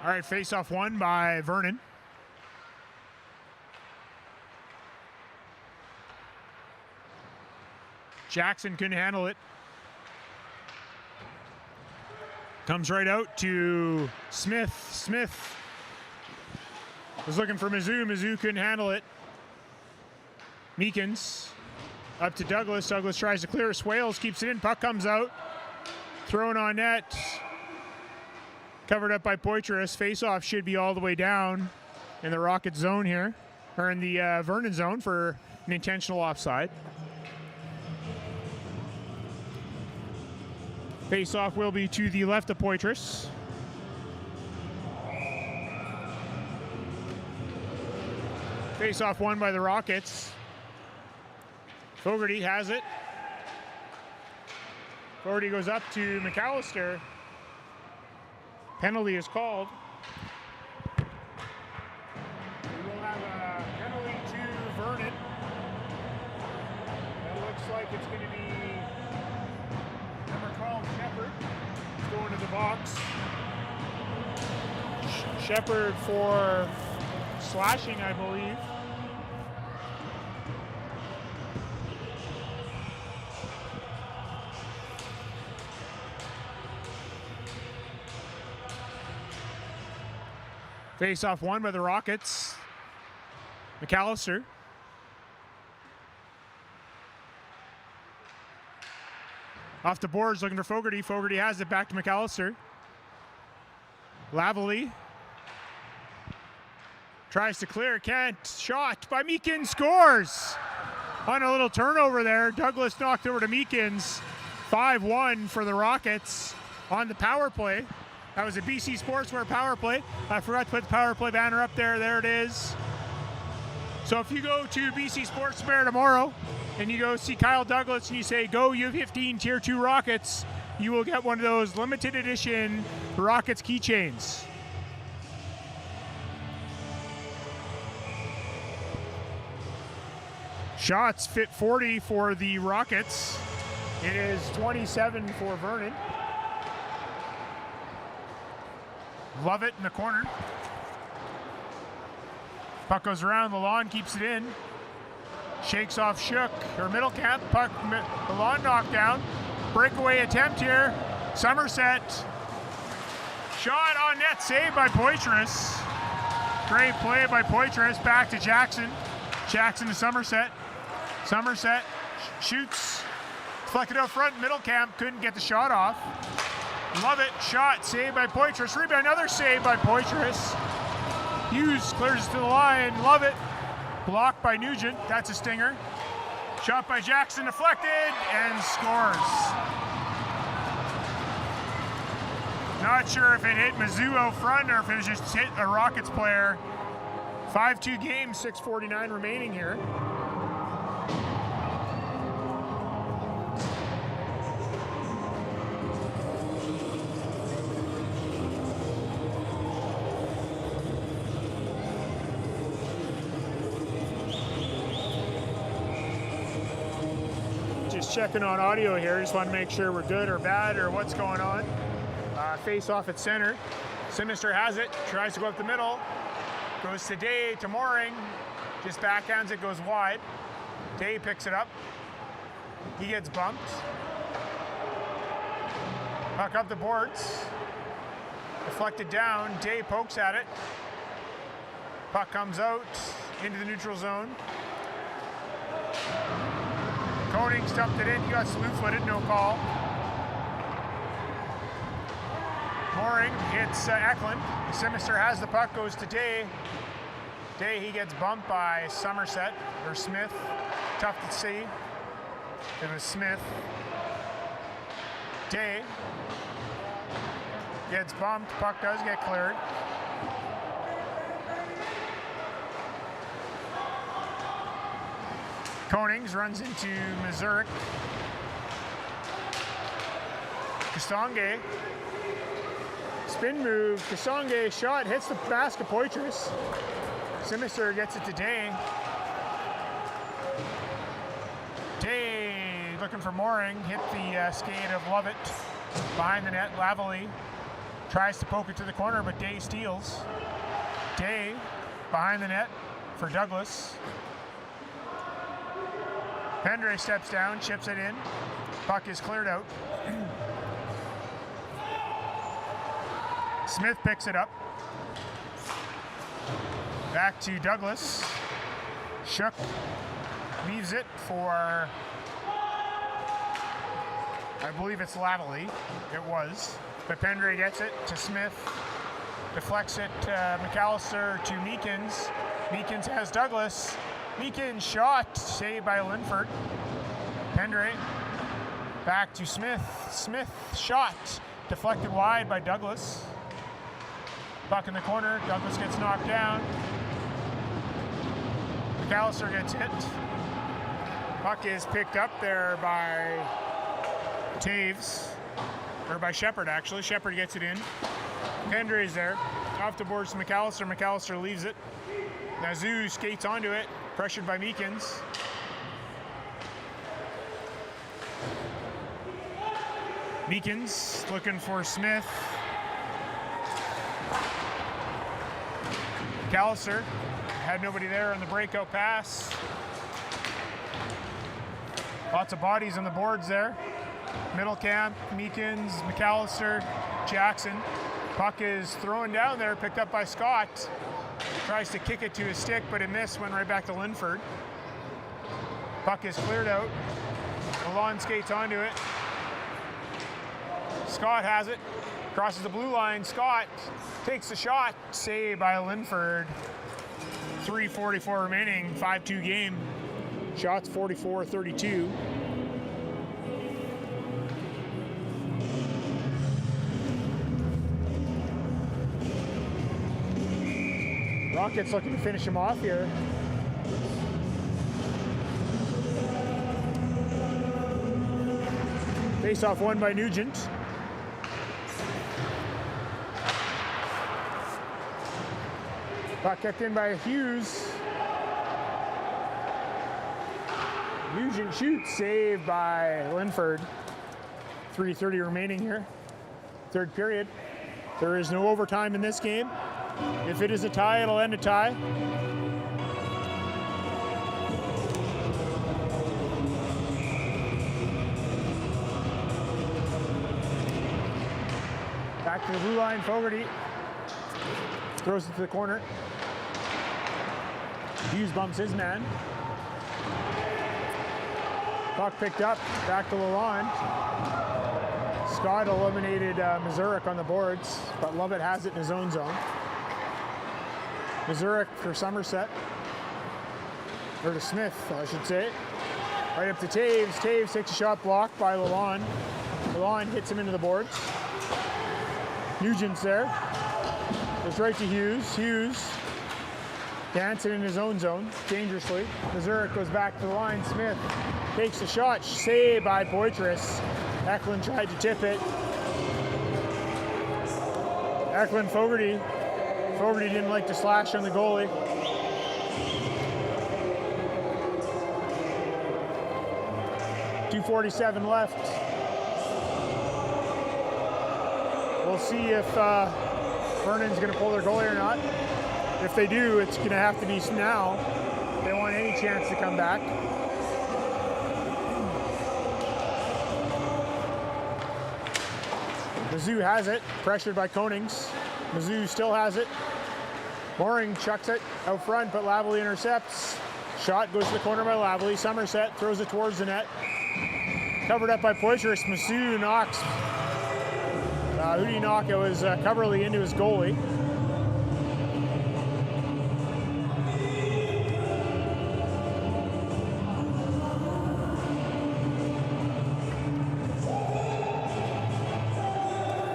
All right, face-off won by Vernon. Jackson couldn't handle it. Comes right out to Smith. Smith was looking for Mizzou. Mizzou couldn't handle it. Meekins up to Douglas. Douglas tries to clear. Swales keeps it in. Puck comes out. Thrown on net. Covered up by Poitras. Face-off should be all the way down in the Rocket zone here, or in the Vernon zone for an intentional offside. Face-off will be to the left of Poitras. Face-off won by the Rockets. Fogarty has it. Fogarty goes up to McAllister. Penalty is called. We will have a penalty to Vernon. It looks like it's going to be number 12, Shepard. He's going to the box. Shepard for slashing, I believe. Face-off won by the Rockets. McAllister. Off the boards, looking for Fogarty. Fogarty has it back to McAllister. Lavallee. Tries to clear, can't. Shot by Meekins, scores! On a little turnover there. Douglas knocked over to Meekins. 5-1 for the Rockets on the power play. That was a BC Sportswear power play. I forgot to put the power play banner up there. There it is. So if you go to BC Sportswear tomorrow and you go see Kyle Douglas and you say, go U15 Tier 2 Rockets, you will get one of those limited edition Rockets keychains. Shots fit 40 for the Rockets. It is 27 for Vernon. Love it in the corner. Puck goes around, Lalonde keeps it in. Shakes off Shook, or Middlecamp. Puck, the lawn knockdown. Breakaway attempt here. Somerset. Shot on net, saved by Poitras. Great play by Poitras. Back to Jackson. Jackson to Somerset. Somerset shoots. Deflected out front. Middlecamp couldn't get the shot off. Love it. Shot saved by Poitras. Rebound, another save by Poitras. Hughes clears it to the line. Love it. Blocked by Nugent. That's a stinger. Shot by Jackson, deflected, and scores. Not sure if it hit Mizzou out front or if it was just hit a Rockets player. 5-2 game, 6:49 remaining here. Just checking on audio here. Just want to make sure we're good or bad or what's going on. Face off at center. Sinister has it, tries to go up the middle. Goes to Day, to Mooring. Just backhands it, goes wide. Day picks it up. He gets bumped. Puck up the boards. Deflected down. Day pokes at it. Puck comes out into the neutral zone. Koenig stumped it in. He got slew-footed, no call. Mooring hits Eklund. Sinister has the puck, goes to Day. Day, he gets bumped by Somerset, or Smith. Tough to see. It was Smith. Day gets bumped. Puck does get cleared. Konings runs into Missouri. Kastonge. Spin move, Kasonge shot, hits the basket, Poitras. Sinister gets it to Day. Day looking for Mooring, hit the skate of Lovett. Behind the net, Lavalley tries to poke it to the corner, but Day steals. Day behind the net for Douglas. Pendre steps down, chips it in. Puck is cleared out. Smith picks it up. Back to Douglas. Shook leaves it for, I believe it's Lavalley. It was. But Pendre gets it to Smith. Deflects it to McAllister to Meekins. Meekins has Douglas. Meekins shot, saved by Linford. Pendre back to Smith. Smith shot, deflected wide by Douglas. Puck in the corner, Douglas gets knocked down. McAllister gets hit. Puck is picked up there by Taves, or by Shepard actually. Shepard gets it in. Pendre is there. Off the boards to McAllister. McAllister leaves it. Nazoo skates onto it, pressured by Meekins. Meekins looking for Smith. McAllister had nobody there on the breakout pass. Lots of bodies on the boards there. Middlecamp, Meekins, McAllister, Jackson. Puck is thrown down there, picked up by Scott. Tries to kick it to his stick, but it missed, went right back to Linford. Puck is cleared out. Milan skates onto it. Scott has it. Crosses the blue line. Scott takes the shot. Saved by Linford. 3:44 remaining. 5-2 game. Shots 44-32. Rockets looking to finish him off here. Face-off won by Nugent. Puck kept in by Hughes. Nugent shoots, saved by Linford. 3:30 remaining here. Third period. There is no overtime in this game. If it is a tie, it'll end a tie. Back to the blue line, Fogarty. Throws it to the corner. Hughes bumps his man. Puck picked up, back to Lalonde. Scott eliminated Mazurek on the boards, but Lovett has it in his own zone. Mazurek for Somerset. Or to Smith, I should say. Right up to Taves. Taves takes a shot blocked by Lalonde. Lalonde hits him into the boards. Nugent's there. Goes right to Hughes. Hughes dancing in his own zone, dangerously. Mazurek goes back to the line. Smith takes the shot. Saved by Poitras. Eklund tried to tip it. Eklund, Fogarty. Fogarty didn't like to slash on the goalie. .247 left. We'll see if Vernon's going to pull their goalie or not. If they do, it's going to have to be now if they want any chance to come back. Mizzou has it, pressured by Konings. Mizzou still has it. Mooring chucks it out front, but Lavalley intercepts. Shot goes to the corner by Lavalley. Somerset throws it towards the net. Covered up by Poitras. Mizzou knocks. Who did he knock? It was Coverley into his goalie.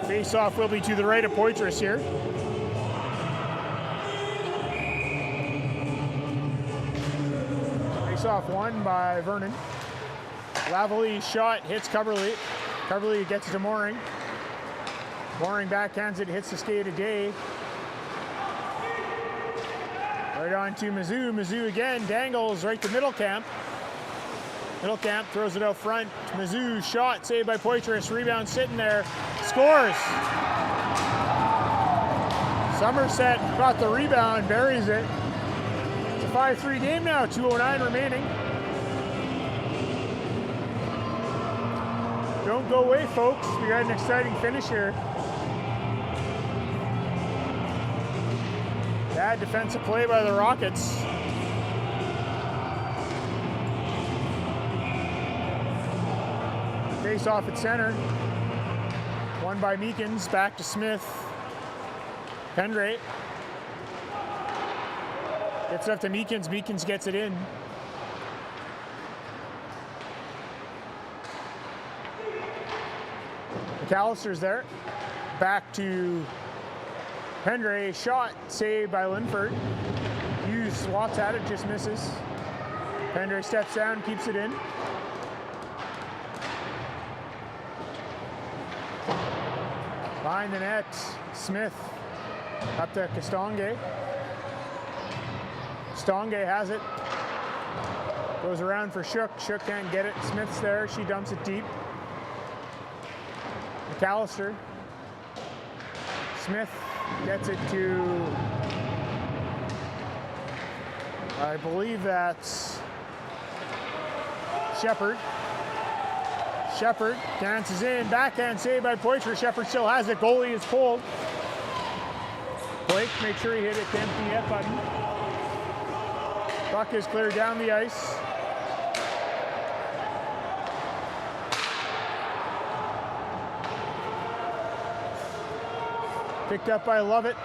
Face-off will be to the right of Poitras here. Face-off won by Vernon. Lavalley's shot hits Coverley. Coverley gets it to Mooring. Mooring backhands it, hits the skate of Day. Right on to Mizzou. Mizzou again dangles right to Middlecamp. Middlecamp throws it out front. Mizzou shot saved by Poitras. Rebound sitting there. Scores. Somerset got the rebound, buries it. It's a 5-3 game now. 2:09 remaining. Don't go away, folks. We got an exciting finish here. Bad defensive play by the Rockets. Face off at center. Won by Meekins. Back to Smith. Pendray. Gets up to Meekins. Meekins gets it in. McAllister's there. Back to Pendray. Shot saved by Linford. Hughes swats at it, just misses. Pendray steps down, keeps it in. Behind the net, Smith up to Castonguay. Castonguay has it. Goes around for Shook. Shook can't get it. Smith's there. She dumps it deep. McAllister. Smith gets it to, I believe that's Shepard. Shepard dances in, backhand save by Poitras. Shepard still has it, goalie is pulled. Blake, make sure he hit it, the empty net button. Puck is cleared down the ice. Picked up by Lovett.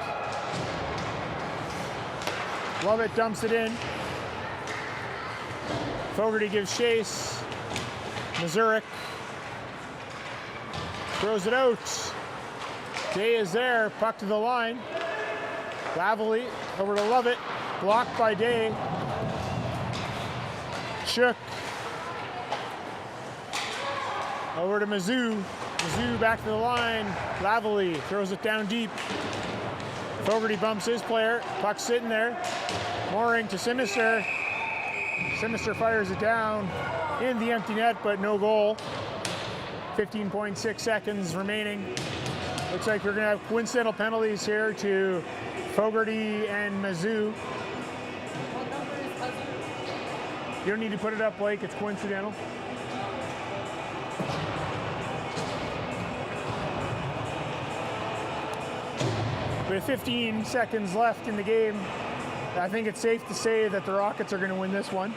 Lovett dumps it in. Fogarty gives chase. Mazurek throws it out. Day is there, puck to the line. Lavalley over to Lovett, blocked by Day. Shook. Over to Mizzou. Mizzou back to the line. Lavalley throws it down deep. Fogarty bumps his player. Puck sitting there. Mooring to Sinister. Sinister fires it down in the empty net, but no goal. 15.6 seconds remaining. Looks like we're going to have coincidental penalties here to Fogarty and Mizzou. You don't need to put it up, Blake. It's coincidental. with 15 seconds left in the game, I think it's safe to say that the Rockets are going to win this one.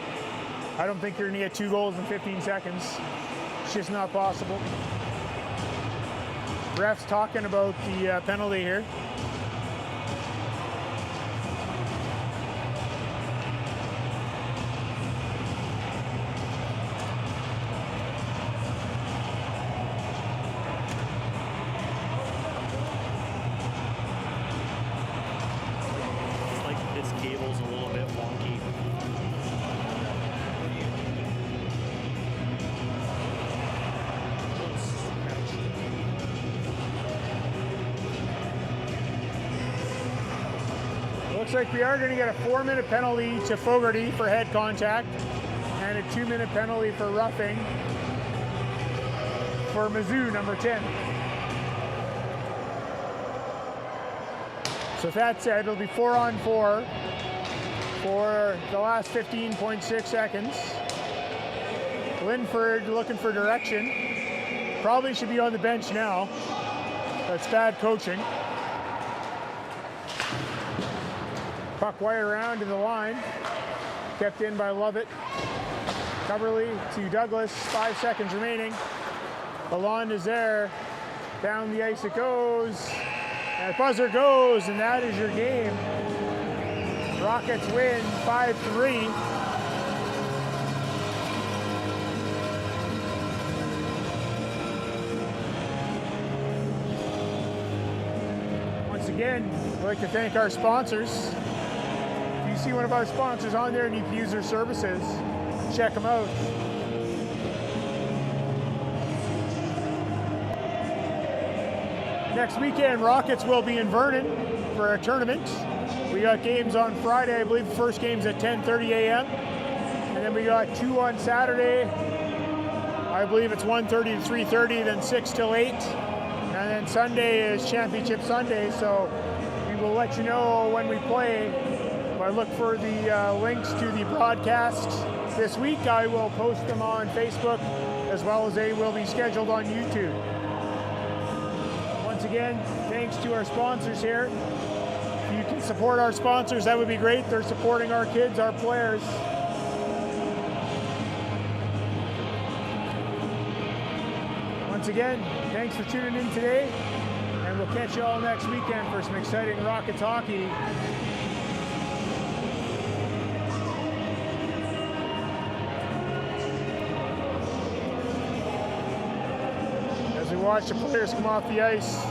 I don't think you're going to get 2 goals in 15 seconds. It's just not possible. Ref's talking about the penalty here. Looks like we are going to get a 4-minute penalty to Fogarty for head contact and a 2-minute penalty for roughing for Mizzou, number 10. So with that said, it'll be 4-on-4 for the last 15.6 seconds. Linford looking for direction. Probably should be on the bench now. That's bad coaching. Puck wide around to the line. Kept in by Lovett. Coverly to Douglas, 5 seconds remaining. Lalonde is there. Down the ice it goes. And the buzzer goes, and that is your game. Rockets win 5-3. Once again, I'd like to thank our sponsors. If you see one of our sponsors on there and you can use their services, check them out. Next weekend, Rockets will be in Vernon for a tournament. We got games on Friday. I believe the first game's at 10:30 a.m. And then we got 2 on Saturday. I believe it's 1:30 to 3:30, then 6 till 8. And then Sunday is Championship Sunday, so we will let you know when we play. If I look for the links to the broadcast this week, I will post them on Facebook, as well as they will be scheduled on YouTube. Once again, thanks to our sponsors here. If you can support our sponsors, that would be great. They're supporting our kids, our players. Once again, thanks for tuning in today, and we'll catch you all next weekend for some exciting Rockets hockey. As we watch the players come off the ice.